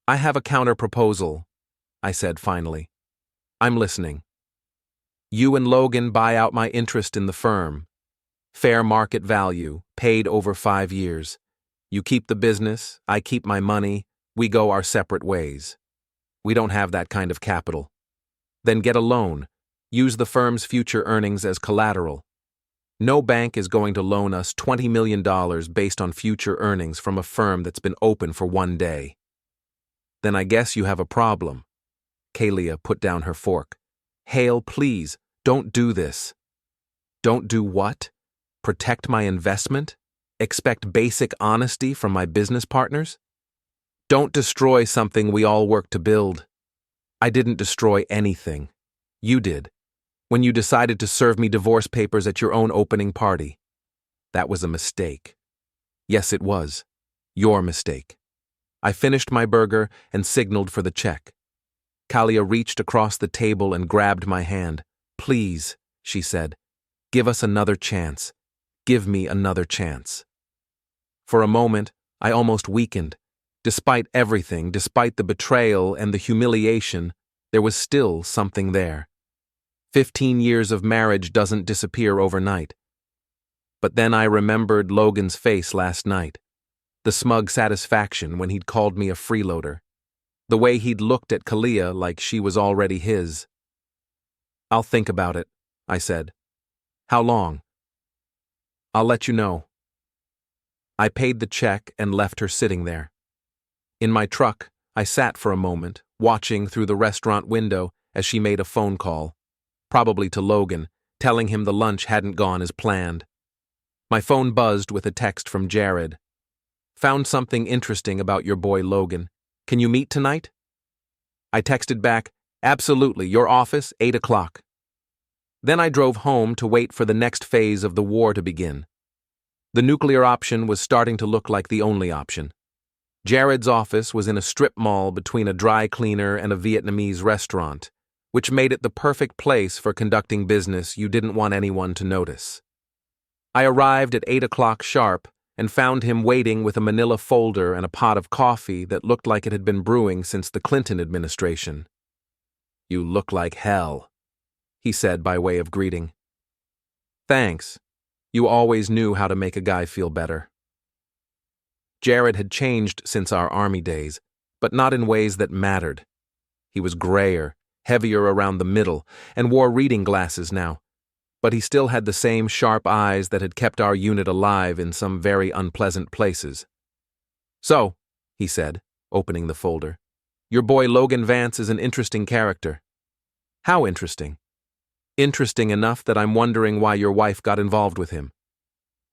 Speaker 1: "I have a counter-proposal," I said finally. "I'm listening." "You and Logan buy out my interest in the firm. Fair market value, paid over 5 years. You keep the business, I keep my money, we go our separate ways. We don't have that kind of capital. Then get a loan. Use the firm's future earnings as collateral. No bank is going to loan us $20 million based on future earnings from a firm that's been open for 1 day. Then I guess you have a problem. Kalia put down her fork. Hale, please, don't do this. Don't do what? Protect my investment? Expect basic honesty from my business partners? Don't destroy something we all work to build. I didn't destroy anything. You did. When you decided to serve me divorce papers at your own opening party. That was a mistake. Yes, it was. Your mistake. I finished my burger and signaled for the check. Kalia reached across the table and grabbed my hand. Please, she said, give us another chance. Give me another chance. For a moment, I almost weakened. Despite everything, despite the betrayal and the humiliation, there was still something there. 15 years of marriage doesn't disappear overnight. But then I remembered Logan's face last night. The smug satisfaction when he'd called me a freeloader. The way he'd looked at Kalia like she was already his. I'll think about it, I said. How long? I'll let you know. I paid the check and left her sitting there. In my truck, I sat for a moment, watching through the restaurant window as she made a phone call, probably to Logan, telling him the lunch hadn't gone as planned. My phone buzzed with a text from Jared. Found something interesting about your boy Logan. Can you meet tonight? I texted back, absolutely, your office, 8 o'clock. Then I drove home to wait for the next phase of the war to begin. The nuclear option was starting to look like the only option. Jared's office was in a strip mall between a dry cleaner and a Vietnamese restaurant, which made it the perfect place for conducting business you didn't want anyone to notice. I arrived at 8 o'clock sharp and found him waiting with a manila folder and a pot of coffee that looked like it had been brewing since the Clinton administration. You look like hell, he said by way of greeting. Thanks. You always knew how to make a guy feel better. Jared had changed since our army days, but not in ways that mattered. He was grayer, heavier around the middle, and wore reading glasses now. But he still had the same sharp eyes that had kept our unit alive in some very unpleasant places. So, he said, opening the folder, your boy Logan Vance is an interesting character. How interesting? Interesting enough that I'm wondering why your wife got involved with him.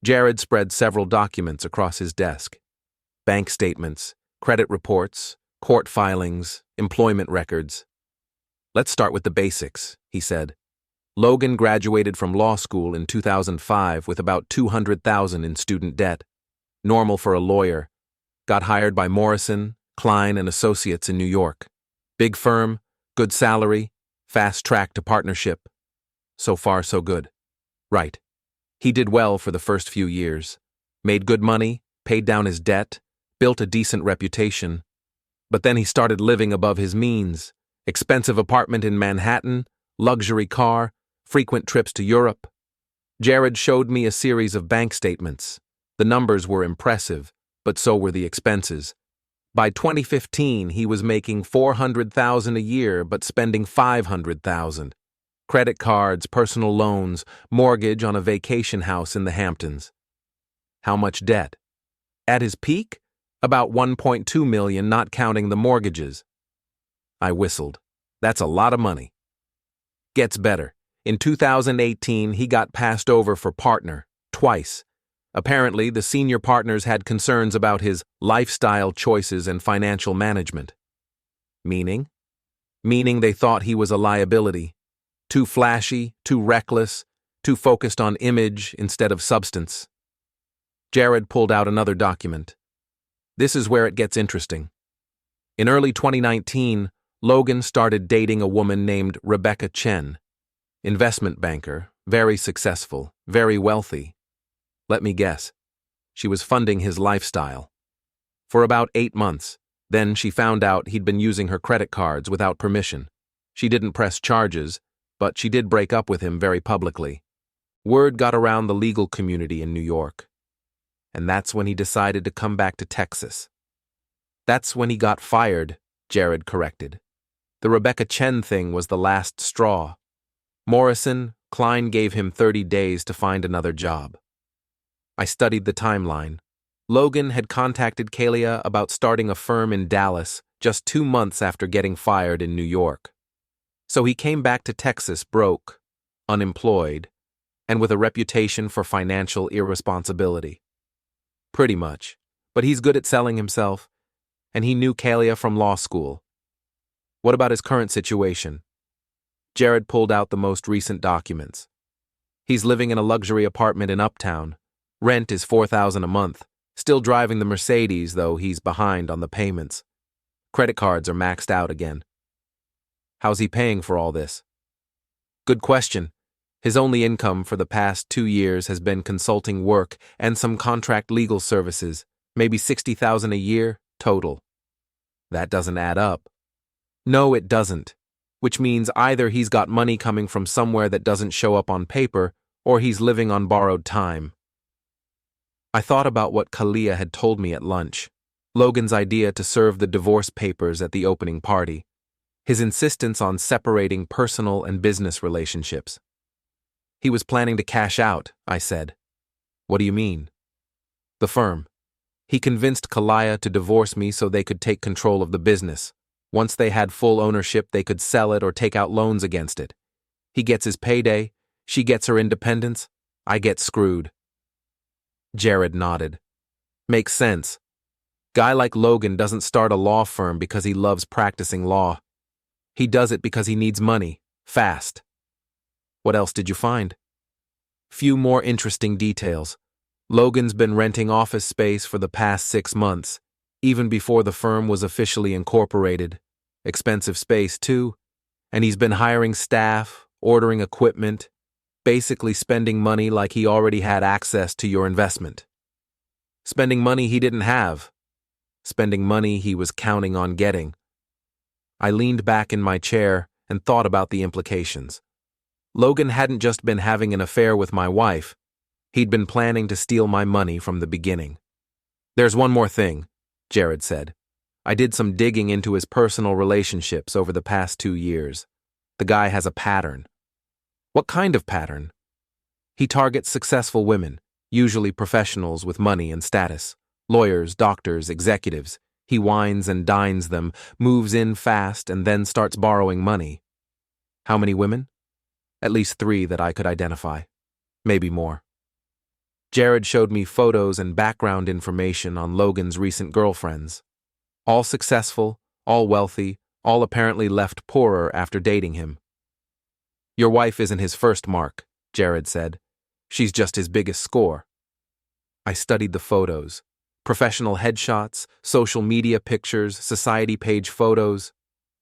Speaker 1: Jared spread several documents across his desk. Bank statements, credit reports, court filings, employment records. Let's start with the basics, he said. Logan graduated from law school in 2005 with about $200,000 in student debt. Normal for a lawyer. Got hired by Morrison, Klein and Associates in New York. Big firm, good salary, fast track to partnership. So far, so good. Right. He did well for the first few years. Made good money, paid down his debt, built a decent reputation. But then he started living above his means. Expensive apartment in Manhattan, luxury car, frequent trips to Europe. Jared showed me a series of bank statements. The numbers were impressive, but so were the expenses. By 2015, he was making $400,000 a year but spending $500,000. Credit cards, personal loans, mortgage on a vacation house in the Hamptons. How much debt? At his peak? About $1.2 million, not counting the mortgages. I whistled. That's a lot of money. Gets better. In 2018, he got passed over for partner, twice. Apparently, the senior partners had concerns about his lifestyle choices and financial management. Meaning? Meaning they thought he was a liability. Too flashy, too reckless, too focused on image instead of substance. Jared pulled out another document. This is where it gets interesting. In early 2019, Logan started dating a woman named Rebecca Chen. Investment banker, very successful, very wealthy. Let me guess. She was funding his lifestyle. For about 8 months, then she found out he'd been using her credit cards without permission. She didn't press charges, but she did break up with him very publicly. Word got around the legal community in New York. and that's when he decided to come back to Texas. That's when he got fired, Jared corrected. The Rebecca Chen thing was the last straw. Morrison, Klein gave him 30 days to find another job. I studied the timeline. Logan had contacted Kalia about starting a firm in Dallas just 2 months after getting fired in New York. So he came back to Texas broke, unemployed, and with a reputation for financial irresponsibility. Pretty much, but he's good at selling himself, and he knew Kalia from law school. What about his current situation? Jared pulled out the most recent documents. He's living in a luxury apartment in Uptown. Rent is $4,000 a month. Still driving the Mercedes, though he's behind on the payments. Credit cards are maxed out again. How's he paying for all this? Good question. His only income for the past 2 years has been consulting work and some contract legal services, maybe $60,000 a year total. That doesn't add up. No, it doesn't, which means either he's got money coming from somewhere that doesn't show up on paper, or he's living on borrowed time. I thought about what Kalia had told me at lunch, Logan's idea to serve the divorce papers at the opening party, his insistence on separating personal and business relationships. He was planning to cash out, I said. What do you mean? The firm. He convinced Kalia to divorce me so they could take control of the business. Once they had full ownership, they could sell it or take out loans against it. He gets his payday, she gets her independence, I get screwed. Jared nodded. Makes sense. Guy like Logan doesn't start a law firm because he loves practicing law. He does it because he needs money, fast. What else did you find? Few more interesting details. Logan's been renting office space for the past 6 months, even before the firm was officially incorporated. Expensive space, too. And he's been hiring staff, ordering equipment, basically spending money like he already had access to your investment. Spending money he didn't have. Spending money he was counting on getting. I leaned back in my chair and thought about the implications. Logan hadn't just been having an affair with my wife. He'd been planning to steal my money from the beginning. There's one more thing, Jared said. I did some digging into his personal relationships over the past 2 years. The guy has a pattern. What kind of pattern? He targets successful women, usually professionals with money and status, lawyers, doctors, executives. He wines and dines them, moves in fast, and then starts borrowing money. How many women? At least 3 that I could identify. Maybe more. Jared showed me photos and background information on Logan's recent girlfriends. All successful, all wealthy, all apparently left poorer after dating him. Your wife isn't his first mark, Jared said. She's just his biggest score. I studied the photos. Professional headshots, social media pictures, society page photos.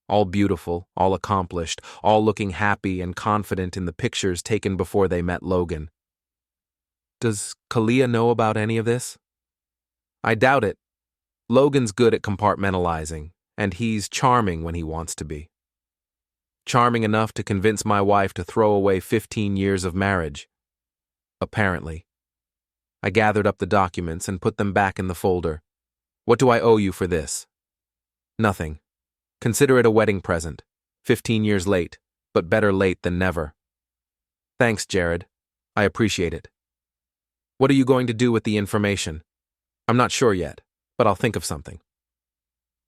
Speaker 1: All beautiful, all accomplished, all looking happy and confident in the pictures taken before they met Logan. Does Kalia know about any of this? I doubt it. Logan's good at compartmentalizing, and he's charming when he wants to be. Charming enough to convince my wife to throw away 15 years of marriage. Apparently. I gathered up the documents and put them back in the folder. What do I owe you for this? Nothing. Consider it a wedding present. 15 years late, but better late than never. Thanks, Jared. I appreciate it. What are you going to do with the information? I'm not sure yet, but I'll think of something.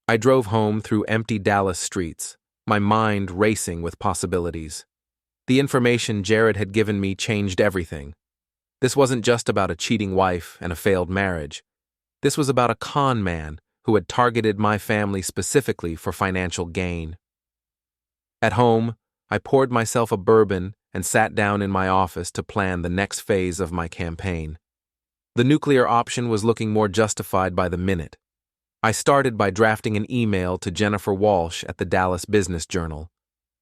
Speaker 1: I drove home through empty Dallas streets, my mind racing with possibilities. The information Jared had given me changed everything. This wasn't just about a cheating wife and a failed marriage. This was about a con man who had targeted my family specifically for financial gain. At home, I poured myself a bourbon and sat down in my office to plan the next phase of my campaign. The nuclear option was looking more justified by the minute. I started by drafting an email to Jennifer Walsh at the Dallas Business Journal.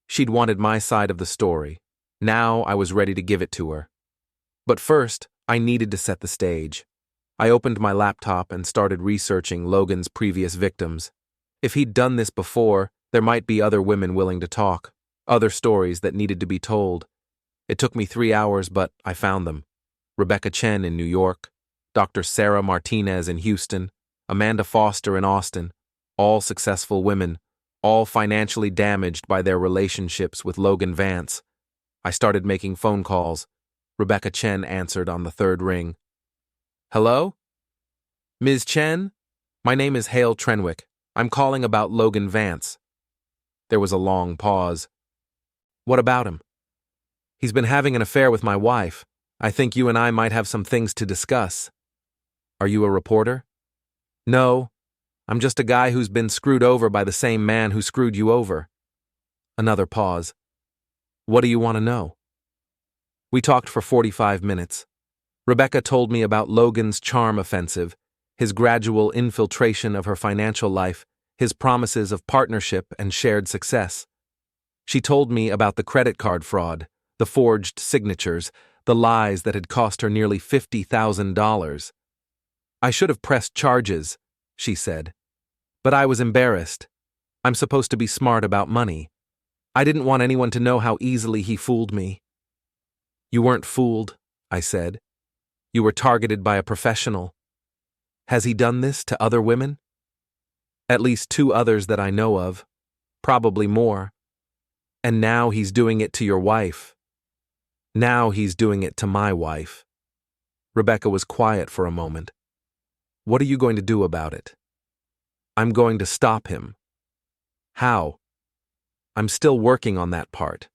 Speaker 1: She'd wanted my side of the story. Now I was ready to give it to her. But first, I needed to set the stage. I opened my laptop and started researching Logan's previous victims. If he'd done this before, there might be other women willing to talk, other stories that needed to be told. It took me 3 hours, but I found them. Rebecca Chen in New York, Dr. Sarah Martinez in Houston, Amanda Foster in Austin, all successful women, all financially damaged by their relationships with Logan Vance. I started making phone calls. Rebecca Chen answered on the third ring. Hello? Ms. Chen? My name is Hale Trenwick. I'm calling about Logan Vance. There was a long pause. What about him? He's been having an affair with my wife. I think you and I might have some things to discuss. Are you a reporter? No, I'm just a guy who's been screwed over by the same man who screwed you over. Another pause. What do you want to know? We talked for 45 minutes. Rebecca told me about Logan's charm offensive, his gradual infiltration of her financial life, his promises of partnership and shared success. She told me about the credit card fraud, the forged signatures, the lies that had cost her nearly $50,000. I should have pressed charges, she said. But I was embarrassed. I'm supposed to be smart about money. I didn't want anyone to know how easily he fooled me. You weren't fooled, I said. You were targeted by a professional. Has he done this to other women? At least 2 others that I know of. Probably more. And now he's doing it to your wife. Now he's doing it to my wife. Rebecca was quiet for a moment. What are you going to do about it? I'm going to stop him. How? I'm still working on that part.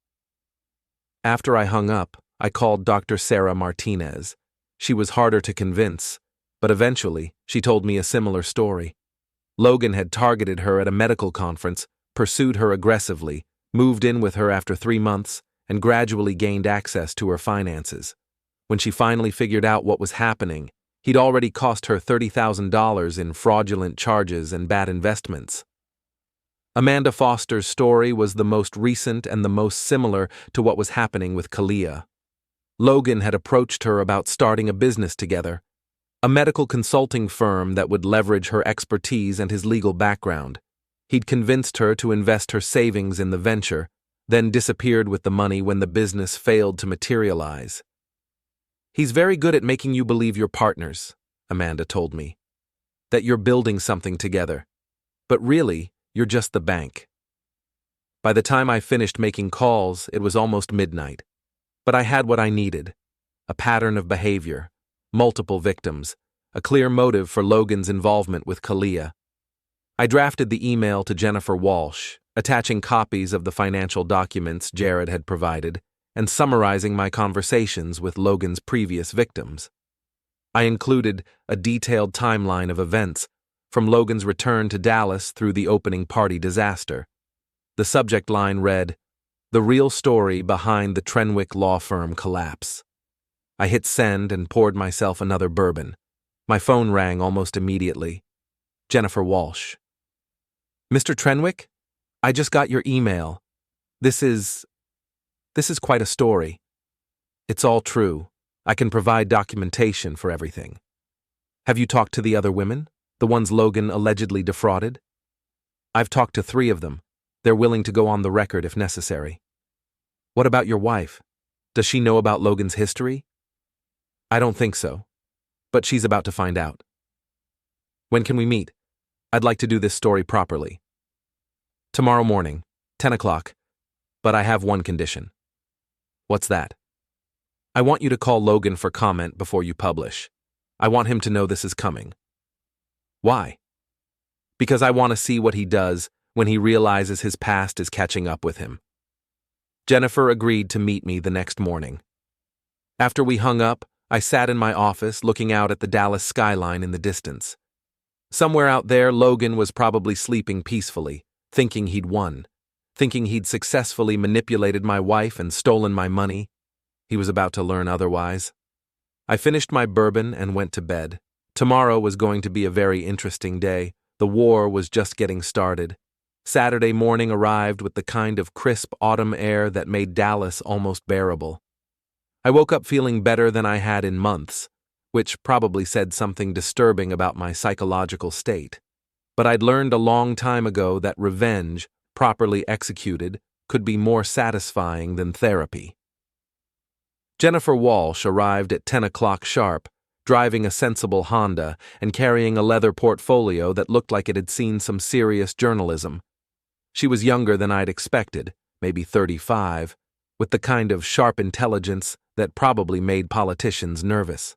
Speaker 1: After I hung up, I called Dr. Sarah Martinez. She was harder to convince, but eventually she told me a similar story. Logan had targeted her at a medical conference, pursued her aggressively, moved in with her after 3 months, and gradually gained access to her finances. When she finally figured out what was happening, he'd already cost her $30,000 in fraudulent charges and bad investments. Amanda Foster's story was the most recent and the most similar to what was happening with Kalia. Logan had approached her about starting a business together, a medical consulting firm that would leverage her expertise and his legal background. He'd convinced her to invest her savings in the venture, then disappeared with the money when the business failed to materialize. He's very good at making you believe you're partners, Amanda told me, that you're building something together. But really, you're just the bank. By the time I finished making calls, it was almost midnight. But I had what I needed: a pattern of behavior, multiple victims, a clear motive for Logan's involvement with Kalia. I drafted the email to Jennifer Walsh, attaching copies of the financial documents Jared had provided, and summarizing my conversations with Logan's previous victims. I included a detailed timeline of events, from Logan's return to Dallas through the opening party disaster. The subject line read, "The real story behind the Trenwick law firm collapse." I hit send and poured myself another bourbon. My phone rang almost immediately. Jennifer Walsh. Mr. Trenwick? I just got your email. This is quite a story. It's all true. I can provide documentation for everything. Have you talked to the other women? The ones Logan allegedly defrauded? I've talked to 3 of them. They're willing to go on the record if necessary. What about your wife? Does she know about Logan's history? I don't think so. But she's about to find out. When can we meet? I'd like to do this story properly. Tomorrow morning, 10 o'clock. But I have one condition. What's that? I want you to call Logan for comment before you publish. I want him to know this is coming. Why? Because I want to see what he does when he realizes his past is catching up with him. Jennifer agreed to meet me the next morning. After we hung up, I sat in my office looking out at the Dallas skyline in the distance. Somewhere out there, Logan was probably sleeping peacefully, thinking he'd won, thinking he'd successfully manipulated my wife and stolen my money. He was about to learn otherwise. I finished my bourbon and went to bed. Tomorrow was going to be a very interesting day. The war was just getting started. Saturday morning arrived with the kind of crisp autumn air that made Dallas almost bearable. I woke up feeling better than I had in months, which probably said something disturbing about my psychological state. But I'd learned a long time ago that revenge, properly executed, could be more satisfying than therapy. Jennifer Walsh arrived at 10 o'clock sharp, driving a sensible Honda and carrying a leather portfolio that looked like it had seen some serious journalism. She was younger than I'd expected, maybe 35, with the kind of sharp intelligence that probably made politicians nervous.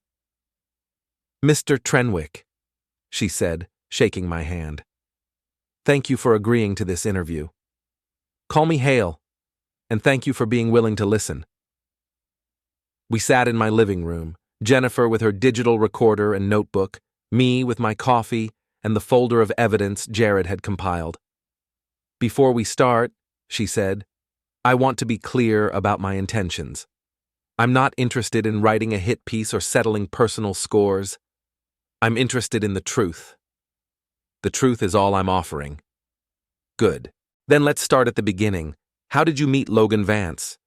Speaker 1: "Mr. Trenwick," she said, shaking my hand. "Thank you for agreeing to this interview. Call me Hale, and thank you for being willing to listen." We sat in my living room, Jennifer with her digital recorder and notebook, me with my coffee and the folder of evidence Jared had compiled. "Before we start," she said, "I want to be clear about my intentions. I'm not interested in writing a hit piece or settling personal scores. I'm interested in the truth. The truth is all I'm offering." "Good. Then let's start at the beginning. How did you meet Logan Vance?"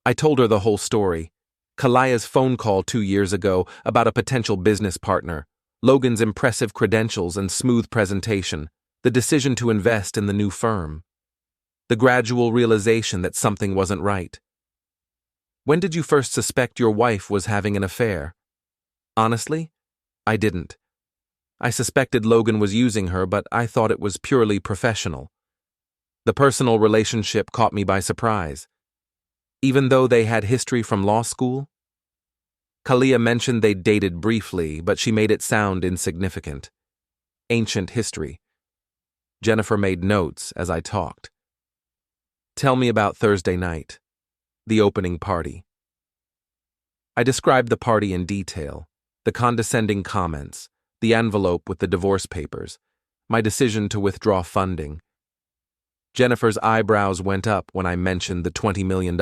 Speaker 1: I told her the whole story. Kalia's phone call 2 years ago about a potential business partner, Logan's impressive credentials and smooth presentation, the decision to invest in the new firm, the gradual realization that something wasn't right. "When did you first suspect your wife was having an affair?" "Honestly, I didn't. I suspected Logan was using her, but I thought it was purely professional. The personal relationship caught me by surprise. Even though they had history from law school?" Kalia mentioned they dated briefly, but she made it sound insignificant. Ancient history. Jennifer made notes as I talked. "Tell me about Thursday night, the opening party." I described the party in detail, the condescending comments, the envelope with the divorce papers, my decision to withdraw funding. Jennifer's eyebrows went up when I mentioned the $20 million.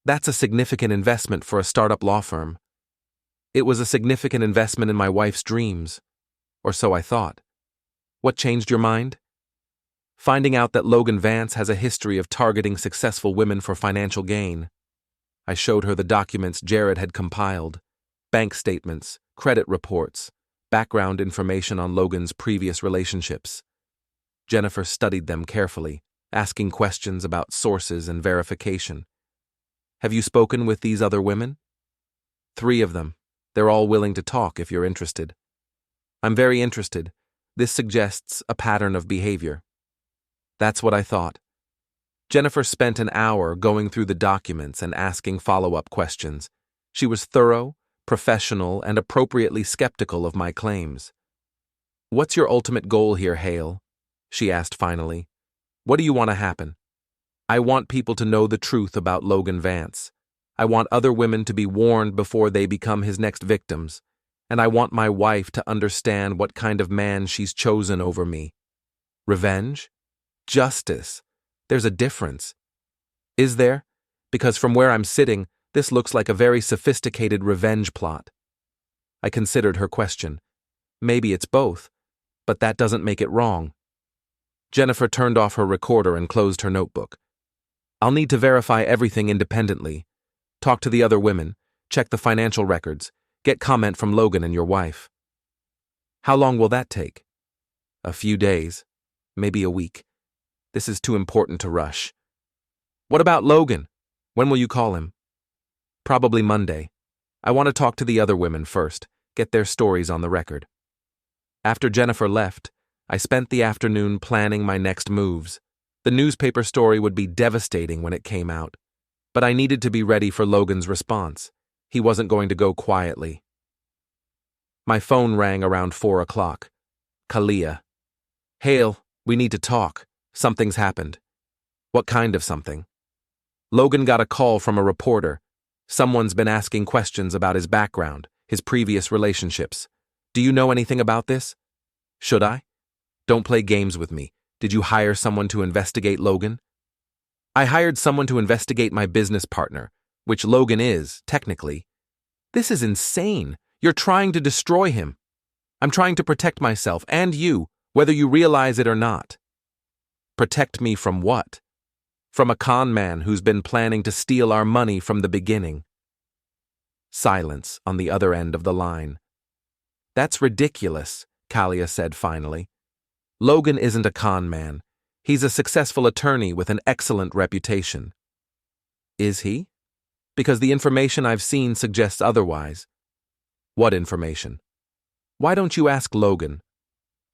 Speaker 1: "That's a significant investment for a startup law firm." "It was a significant investment in my wife's dreams, or so I thought." "What changed your mind?" "Finding out that Logan Vance has a history of targeting successful women for financial gain." I showed her the documents Jared had compiled, bank statements, credit reports, background information on Logan's previous relationships. Jennifer studied them carefully, asking questions about sources and verification. "Have you spoken with these other women?" "3 of them. They're all willing to talk if you're interested." "I'm very interested. This suggests a pattern of behavior." "That's what I thought." Jennifer spent an hour going through the documents and asking follow-up questions. She was thorough, professional, and appropriately skeptical of my claims. "What's your ultimate goal here, Hale?" she asked finally. "What do you want to happen?" "I want people to know the truth about Logan Vance. I want other women to be warned before they become his next victims. And I want my wife to understand what kind of man she's chosen over me." "Revenge? Justice? There's a difference." "Is there? Because from where I'm sitting, this looks like a very sophisticated revenge plot." I considered her question. Maybe it's both, but that doesn't make it wrong. Jennifer turned off her recorder and closed her notebook. "I'll need to verify everything independently. Talk to the other women, check the financial records, get comment from Logan and your wife." "How long will that take?" "A few days, maybe a week. This is too important to rush." "What about Logan? When will you call him?" "Probably Monday. I want to talk to the other women first, get their stories on the record." After Jennifer left, I spent the afternoon planning my next moves. The newspaper story would be devastating when it came out, but I needed to be ready for Logan's response. He wasn't going to go quietly. My phone rang around 4 o'clock. Kalia. "Hale, we need to talk. Something's happened." "What kind of something?" "Logan got a call from a reporter. Someone's been asking questions about his background, his previous relationships. Do you know anything about this?" "Should I?" "Don't play games with me. Did you hire someone to investigate Logan?" "I hired someone to investigate my business partner, which Logan is, technically." "This is insane. You're trying to destroy him." "I'm trying to protect myself and you, whether you realize it or not." "Protect me from what?" "From a con man who's been planning to steal our money from the beginning." Silence on the other end of the line. "That's ridiculous," Kalia said finally. "Logan isn't a con man. He's a successful attorney with an excellent reputation." "Is he?" "Because the information I've seen suggests otherwise." What information? Why don't you ask Logan?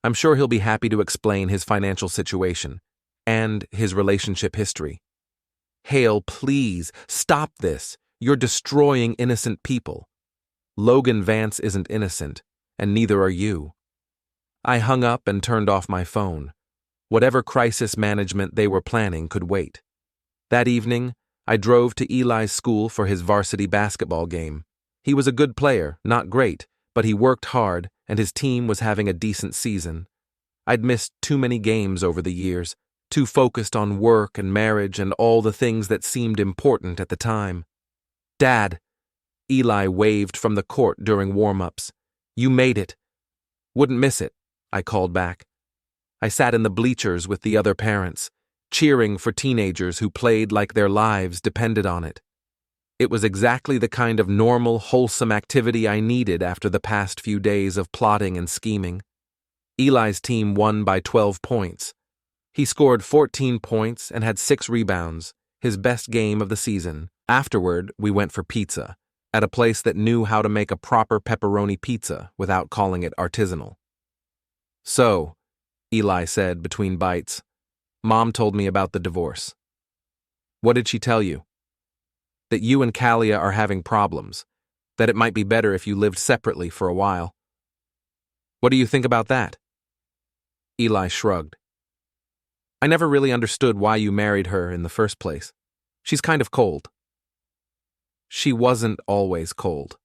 Speaker 1: I'm sure he'll be happy to explain his financial situation and his relationship history. Hale, please, stop this. You're destroying innocent people. Logan Vance isn't innocent, and neither are you. I hung up and turned off my phone. Whatever crisis management they were planning could wait. That evening, I drove to Eli's school for his varsity basketball game. He was a good player, not great, but he worked hard, and his team was having a decent season. I'd missed too many games over the years, too focused on work and marriage and all the things that seemed important at the time. Dad, Eli waved from the court during warm-ups. You made it. Wouldn't miss it, I called back. I sat in the bleachers with the other parents, cheering for teenagers who played like their lives depended on it. It was exactly the kind of normal, wholesome activity I needed after the past few days of plotting and scheming. Eli's team won by 12 points. He scored 14 points and had 6 rebounds, his best game of the season. Afterward, we went for pizza, at a place that knew how to make a proper pepperoni pizza without calling it artisanal. So, Eli said between bites, Mom told me about the divorce. What did she tell you? That you and Kalia are having problems, that it might be better if you lived separately for a while. What do you think about that? Eli shrugged. I never really understood why you married her in the first place. She's kind of cold. She wasn't always cold.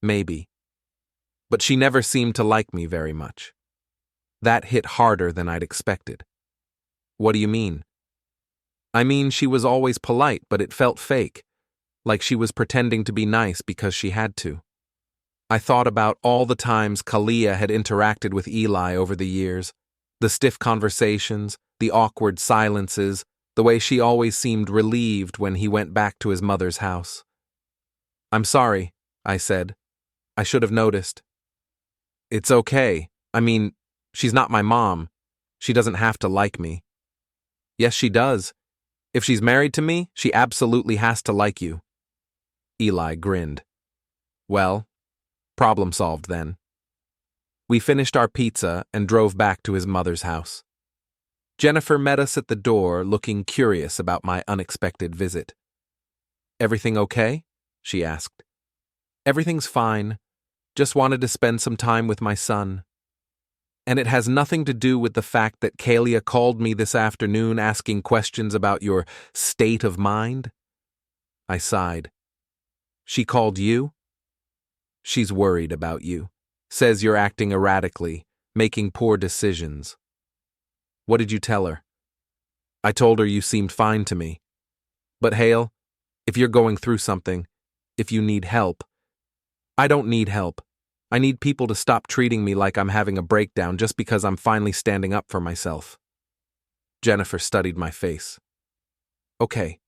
Speaker 1: Maybe. But she never seemed to like me very much. That hit harder than I'd expected. What do you mean? I mean, she was always polite, but it felt fake, like she was pretending to be nice because she had to. I thought about all the times Kalia had interacted with Eli over the years, the stiff conversations, the awkward silences, the way she always seemed relieved when he went back to his mother's house. I'm sorry, I said. I should have noticed. It's okay. I mean, she's not my mom. She doesn't have to like me. Yes, she does. If she's married to me, she absolutely has to like you. Eli grinned. Well, problem solved then. We finished our pizza and drove back to his mother's house. Jennifer met us at the door, looking curious about my unexpected visit. Everything okay? She asked. Everything's fine. Just wanted to spend some time with my son. And it has nothing to do with the fact that Kalia called me this afternoon asking questions about your state of mind? I sighed. She called you? She's worried about you. Says you're acting erratically, making poor decisions. What did you tell her? I told her you seemed fine to me. But Hale, if you're going through something, if you need help, I don't need help. I need people to stop treating me like I'm having a breakdown just because I'm finally standing up for myself. Jennifer studied my face. Okay,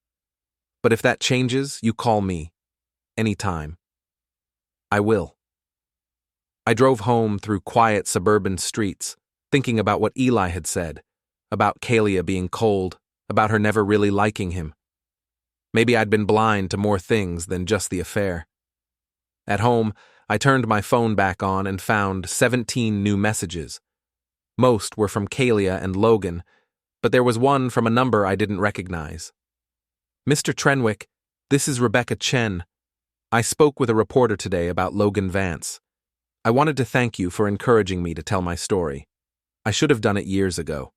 Speaker 1: but if that changes, you call me. Anytime. I will. I drove home through quiet suburban streets, thinking about what Eli had said, about Kalia being cold, about her never really liking him. Maybe I'd been blind to more things than just the affair. At home, I turned my phone back on and found 17 new messages. Most were from Kalia and Logan, but there was one from a number I didn't recognize. Mr. Trenwick, this is Rebecca Chen. I spoke with a reporter today about Logan Vance. I wanted to thank you for encouraging me to tell my story. I should have done it years ago.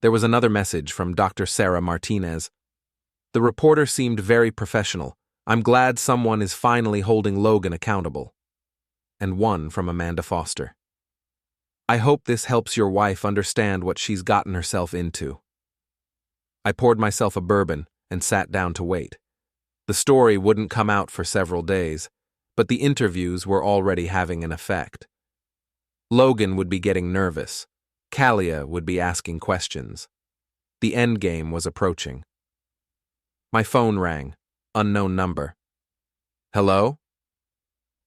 Speaker 1: There was another message from Dr. Sarah Martinez. The reporter seemed very professional. I'm glad someone is finally holding Logan accountable. And one from Amanda Foster. I hope this helps your wife understand what she's gotten herself into. I poured myself a bourbon and sat down to wait. The story wouldn't come out for several days, but the interviews were already having an effect. Logan would be getting nervous. Kalia would be asking questions. The endgame was approaching. My phone rang. Unknown number. Hello?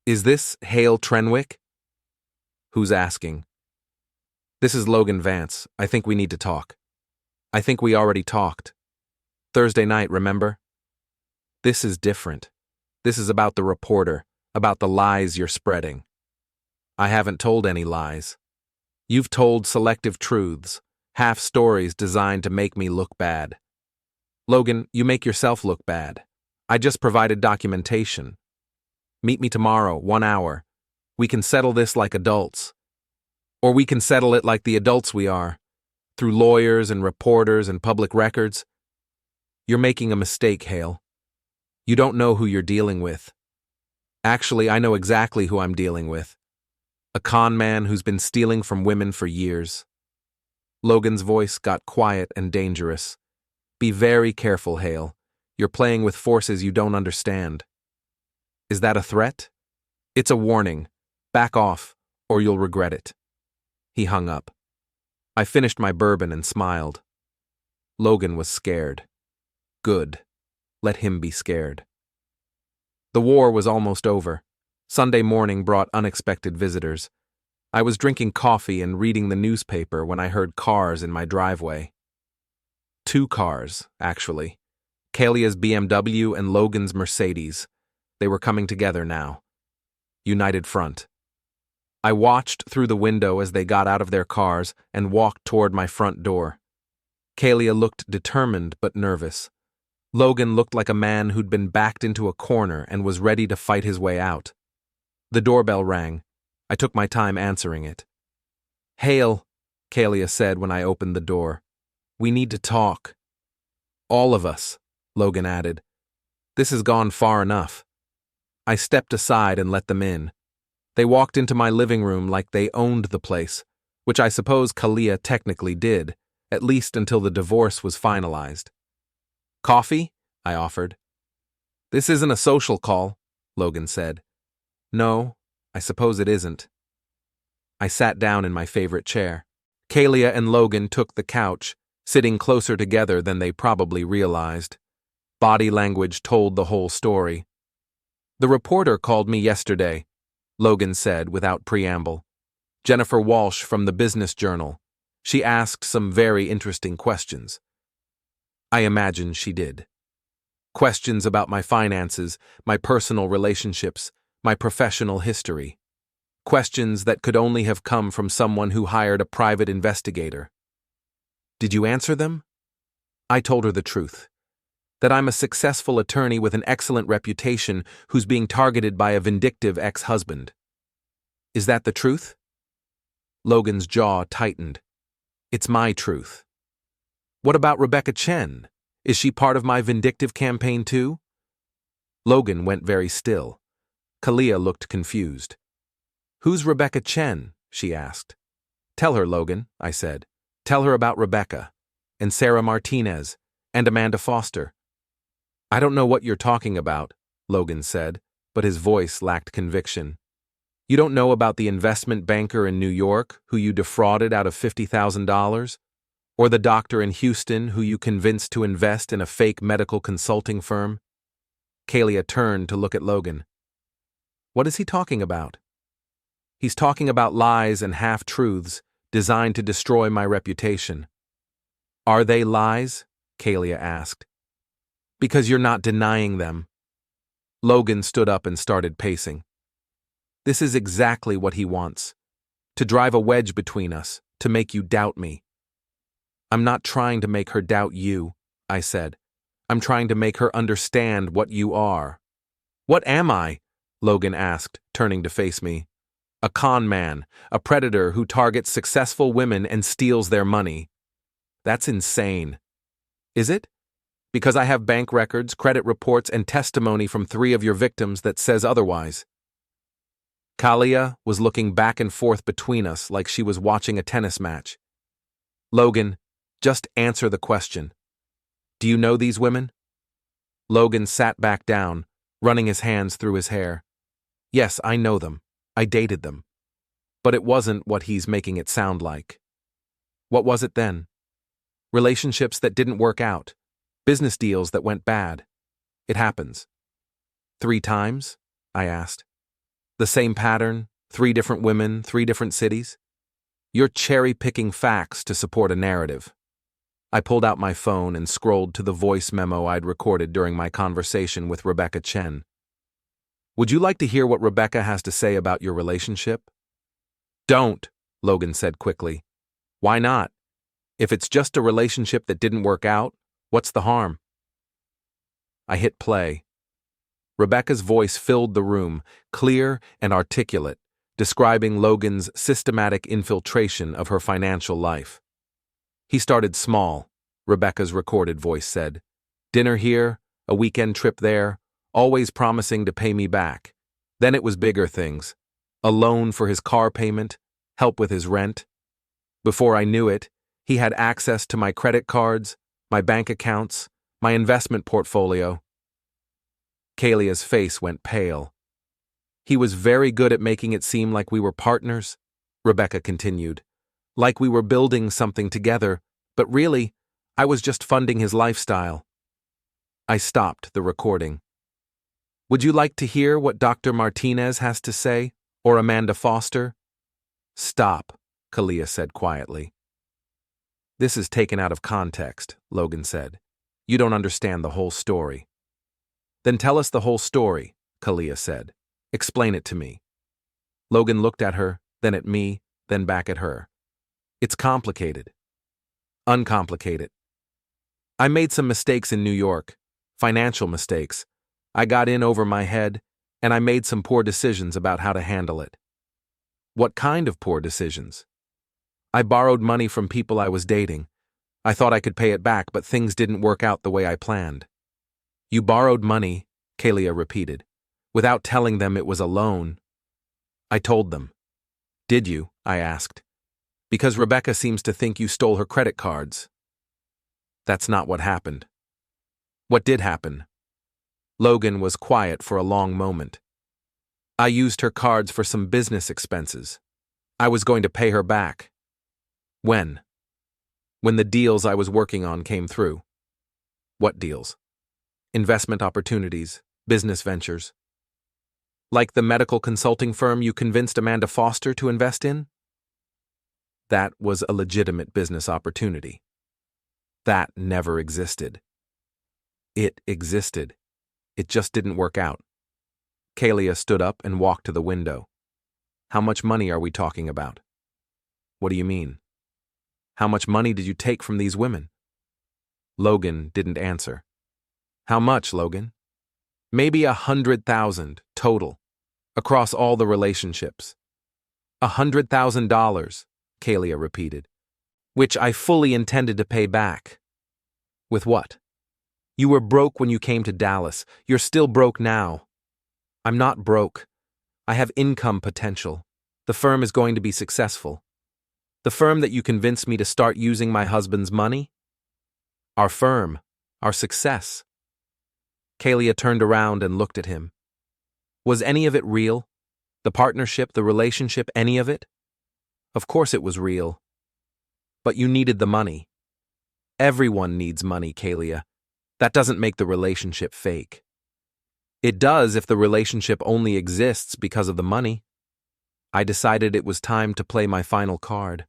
Speaker 1: Is this Hale Trenwick? Who's asking? This is Logan Vance. I think we need to talk. I think we already talked. Thursday night, remember? This is different. This is about the reporter, about the lies you're spreading. I haven't told any lies. You've told selective truths, half stories designed to make me look bad. Logan, you make yourself look bad. I just provided documentation. Meet me tomorrow, 1 hour. We can settle this like adults. Or we can settle it like the adults we are, through lawyers and reporters and public records. You're making a mistake, Hale. You don't know who you're dealing with. Actually, I know exactly who I'm dealing with. A con man who's been stealing from women for years. Logan's voice got quiet and dangerous. Be very careful, Hale. You're playing with forces you don't understand. Is that a threat? It's a warning. Back off, or you'll regret it. He hung up. I finished my bourbon and smiled. Logan was scared. Good. Let him be scared. The war was almost over. Sunday morning brought unexpected visitors. I was drinking coffee and reading the newspaper when I heard cars in my driveway. 2 cars, actually. Kalia's BMW and Logan's Mercedes. They were coming together now. United front. I watched through the window as they got out of their cars and walked toward my front door. Kalia looked determined but nervous. Logan looked like a man who'd been backed into a corner and was ready to fight his way out. The doorbell rang. I took my time answering it. Hale, Kalia said when I opened the door. We need to talk. All of us, Logan added. This has gone far enough. I stepped aside and let them in. They walked into my living room like they owned the place, which I suppose Kalia technically did, at least until the divorce was finalized. Coffee? I offered. This isn't a social call, Logan said. No, I suppose it isn't. I sat down in my favorite chair. Kalia and Logan took the couch, sitting closer together than they probably realized. Body language told the whole story. The reporter called me yesterday, Logan said without preamble. Jennifer Walsh from the Business Journal. She asked some very interesting questions. I imagine she did. Questions about my finances, my personal relationships, my professional history. Questions that could only have come from someone who hired a private investigator. Did you answer them? I told her the truth. That I'm a successful attorney with an excellent reputation who's being targeted by a vindictive ex-husband. Is that the truth? Logan's jaw tightened. It's my truth. What about Rebecca Chen? Is she part of my vindictive campaign too? Logan went very still. Kalia looked confused. Who's Rebecca Chen? She asked. Tell her, Logan, I said. Tell her about Rebecca, and Sarah Martinez, and Amanda Foster. I don't know what you're talking about, Logan said, but his voice lacked conviction. You don't know about the investment banker in New York who you defrauded out of $50,000? Or the doctor in Houston who you convinced to invest in a fake medical consulting firm? Kalia turned to look at Logan. What is he talking about? He's talking about lies and half-truths designed to destroy my reputation. Are they lies? Kalia asked. Because you're not denying them. Logan stood up and started pacing. This is exactly what he wants. To drive a wedge between us, to make you doubt me. I'm not trying to make her doubt you, I said. I'm trying to make her understand what you are. What am I? Logan asked, turning to face me. A con man, a predator who targets successful women and steals their money. That's insane. Is it? Because I have bank records, credit reports, and testimony from 3 of your victims that says otherwise. Kalia was looking back and forth between us like she was watching a tennis match. Logan, just answer the question. Do you know these women? Logan sat back down, running his hands through his hair. Yes, I know them. I dated them. But it wasn't what he's making it sound like. What was it then? Relationships that didn't work out. Business deals that went bad. It happens. 3 times? I asked. The same pattern, 3 different women, 3 different cities? You're cherry-picking facts to support a narrative. I pulled out my phone and scrolled to the voice memo I'd recorded during my conversation with Rebecca Chen. Would you like to hear what Rebecca has to say about your relationship? Don't, Logan said quickly. Why not? If it's just a relationship that didn't work out, what's the harm? I hit play. Rebecca's voice filled the room, clear and articulate, describing Logan's systematic infiltration of her financial life. He started small, Rebecca's recorded voice said. Dinner here, a weekend trip there, always promising to pay me back. Then it was bigger things. A loan for his car payment, help with his rent. Before I knew it, he had access to my credit cards, my bank accounts, my investment portfolio. Kalia's face went pale. He was very good at making it seem like we were partners, Rebecca continued. Like we were building something together, but really, I was just funding his lifestyle. I stopped the recording. Would you like to hear what Dr. Martinez has to say, or Amanda Foster? Stop, Kalia said quietly. This is taken out of context, Logan said. You don't understand the whole story. Then tell us the whole story, Kalia said. Explain it to me. Logan looked at her, then at me, then back at her. It's complicated. Uncomplicated. I made some mistakes in New York, financial mistakes. I got in over my head, and I made some poor decisions about how to handle it. What kind of poor decisions? I borrowed money from people I was dating. I thought I could pay it back, but things didn't work out the way I planned. You borrowed money, Kalia repeated, without telling them it was a loan. I told them. Did you? I asked. Because Rebecca seems to think you stole her credit cards. That's not what happened. What did happen? Logan was quiet for a long moment. I used her cards for some business expenses. I was going to pay her back. When? When the deals I was working on came through. What deals? Investment opportunities, business ventures. Like the medical consulting firm you convinced Amanda Foster to invest in? That was a legitimate business opportunity. That never existed. It existed. It just didn't work out. Kalia stood up and walked to the window. How much money are we talking about? What do you mean? How much money did you take from these women? Logan didn't answer. How much, Logan? Maybe 100,000 total, across all the relationships. $100,000, Kalia repeated, which I fully intended to pay back. With what? You were broke when you came to Dallas. You're still broke now. I'm not broke. I have income potential. The firm is going to be successful. The firm that you convinced me to start using my husband's money? Our firm, our success. Kalia turned around and looked at him. Was any of it real? The partnership, the relationship, any of it? Of course it was real. But you needed the money. Everyone needs money, Kalia. That doesn't make the relationship fake. It does if the relationship only exists because of the money. I decided it was time to play my final card.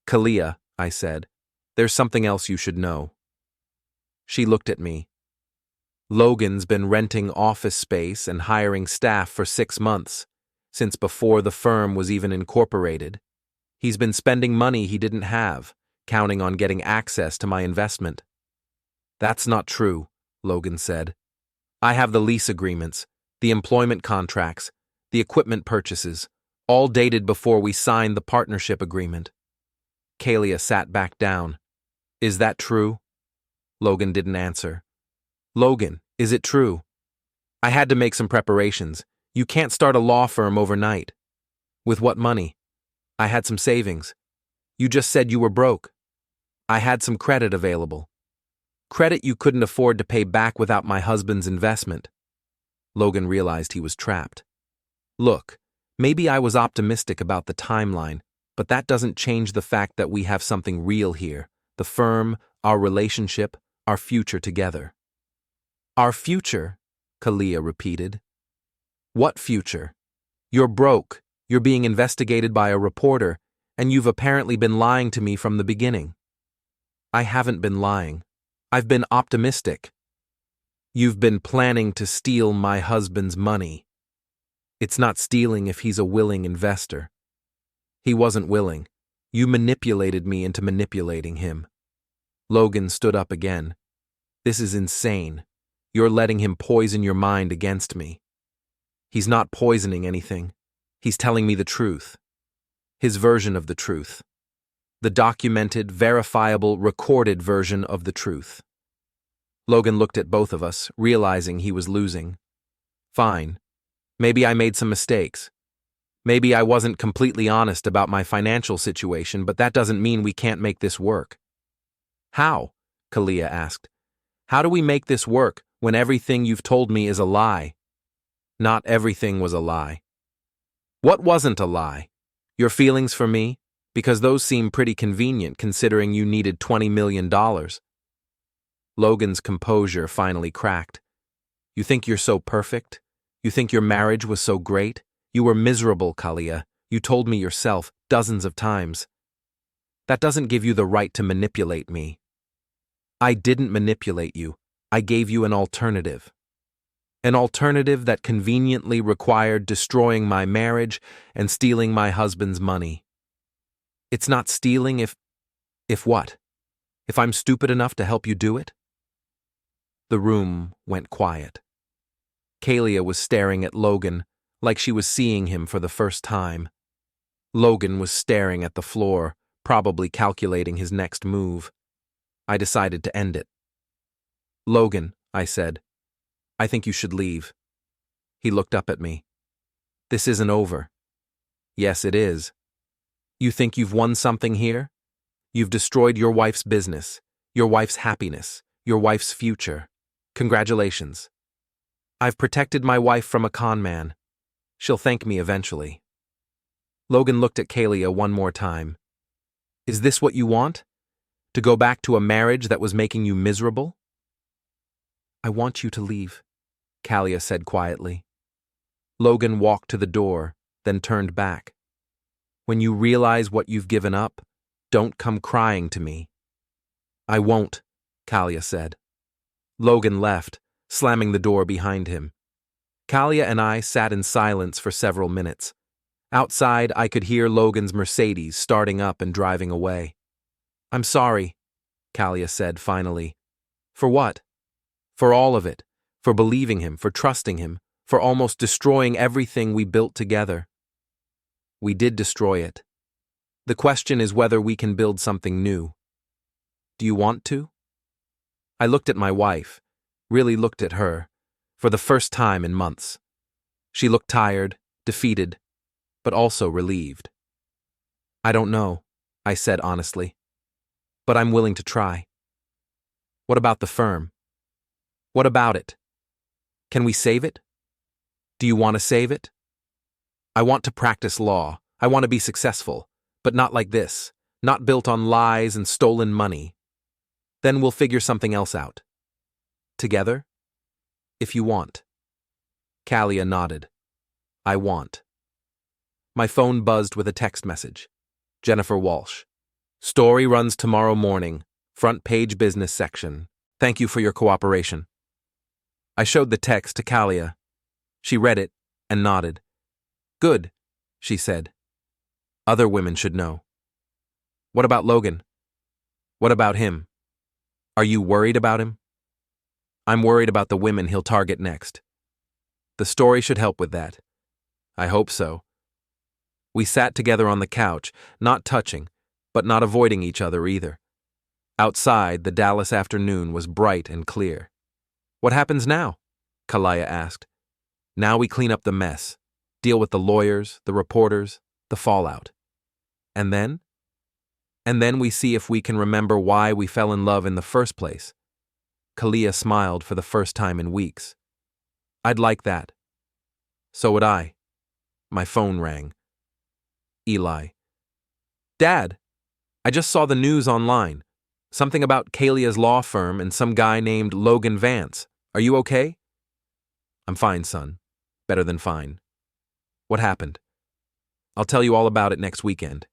Speaker 1: Kalia, I said, there's something else you should know. She looked at me. Logan's been renting office space and hiring staff for 6 months, since before the firm was even incorporated. He's been spending money he didn't have, counting on getting access to my investment. That's not true, Logan said. I have the lease agreements, the employment contracts, the equipment purchases, all dated before we signed the partnership agreement. Kalia sat back down. Is that true? Logan didn't answer. Logan, is it true? I had to make some preparations. You can't start a law firm overnight. With what money? I had some savings. You just said you were broke. I had some credit available. Credit you couldn't afford to pay back without my husband's investment. Logan realized he was trapped. Look, maybe I was optimistic about the timeline, but that doesn't change the fact that we have something real here. The firm, our relationship, our future together. Our future, Kalia repeated. What future? You're broke, you're being investigated by a reporter, and you've apparently been lying to me from the beginning. I haven't been lying. I've been optimistic. You've been planning to steal my husband's money. It's not stealing if he's a willing investor. He wasn't willing. You manipulated me into manipulating him. Logan stood up again. This is insane. You're letting him poison your mind against me. He's not poisoning anything. He's telling me the truth. His version of the truth. The documented, verifiable, recorded version of the truth. Logan looked at both of us, realizing he was losing. Fine. Maybe I made some mistakes. Maybe I wasn't completely honest about my financial situation, but that doesn't mean we can't make this work. How? Kalia asked. How do we make this work when everything you've told me is a lie? Not everything was a lie. What wasn't a lie? Your feelings for me? Because those seem pretty convenient considering you needed $20 million. Logan's composure finally cracked. You think you're so perfect? You think your marriage was so great? You were miserable, Kalia. You told me yourself dozens of times. That doesn't give you the right to manipulate me. I didn't manipulate you. I gave you an alternative. An alternative that conveniently required destroying my marriage and stealing my husband's money. It's not stealing if what? If I'm stupid enough to help you do it? The room went quiet. Kalia was staring at Logan like she was seeing him for the first time. Logan was staring at the floor, probably calculating his next move. I decided to end it. Logan, I said, I think you should leave. He looked up at me. This isn't over. Yes, it is. You think you've won something here? You've destroyed your wife's business, your wife's happiness, your wife's future. Congratulations. I've protected my wife from a con man. She'll thank me eventually. Logan looked at Kalia one more time. Is this what you want? To go back to a marriage that was making you miserable? I want you to leave, Kalia said quietly. Logan walked to the door, then turned back. When you realize what you've given up, don't come crying to me. I won't, Kalia said. Logan left, slamming the door behind him. Kalia and I sat in silence for several minutes. Outside, I could hear Logan's Mercedes starting up and driving away. I'm sorry, Kalia said finally. For what? For all of it. For believing him, for trusting him, for almost destroying everything we built together. We did destroy it. The question is whether we can build something new. Do you want to? I looked at my wife, really looked at her, for the first time in months. She looked tired, defeated, but also relieved. I don't know, I said honestly, but I'm willing to try. What about the firm? What about it? Can we save it? Do you want to save it? I want to practice law. I want to be successful, but not like this, not built on lies and stolen money. Then we'll figure something else out. Together? If you want. Kalia nodded. I want. My phone buzzed with a text message. Jennifer Walsh. Story runs tomorrow morning. Front page business section. Thank you for your cooperation. I showed the text to Kalia. She read it and nodded. Good, she said. Other women should know. What about Logan? What about him? Are you worried about him? I'm worried about the women he'll target next. The story should help with that. I hope so. We sat together on the couch, not touching, but not avoiding each other either. Outside, the Dallas afternoon was bright and clear. What happens now? Kalia asked. Now we clean up the mess, deal with the lawyers, the reporters, the fallout. And then? And then we see if we can remember why we fell in love in the first place. Kalia smiled for the first time in weeks. I'd like that. So would I. My phone rang. Eli. Dad, I just saw the news online. Something about Kalia's law firm and some guy named Logan Vance. Are you okay? I'm fine, son. Better than fine. What happened? I'll tell you all about it next weekend.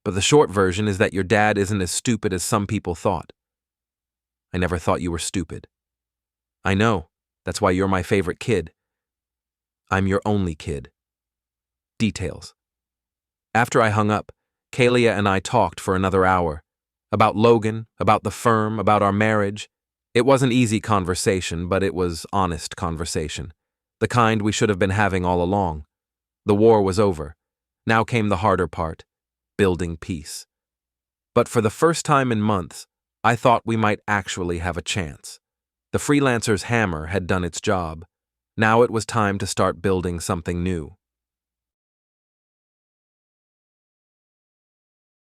Speaker 1: But the short version is that your dad isn't as stupid as some people thought. I never thought you were stupid. I know. That's why you're my favorite kid. I'm your only kid. Details. After I hung up, Kalia and I talked for another hour. About Logan, about the firm, about our marriage. It wasn't easy conversation, but it was honest conversation. The kind we should have been having all along. The war was over. Now came the harder part, building peace. But for the first time in months, I thought we might actually have a chance. The freelancer's hammer had done its job. Now it was time to start building something new.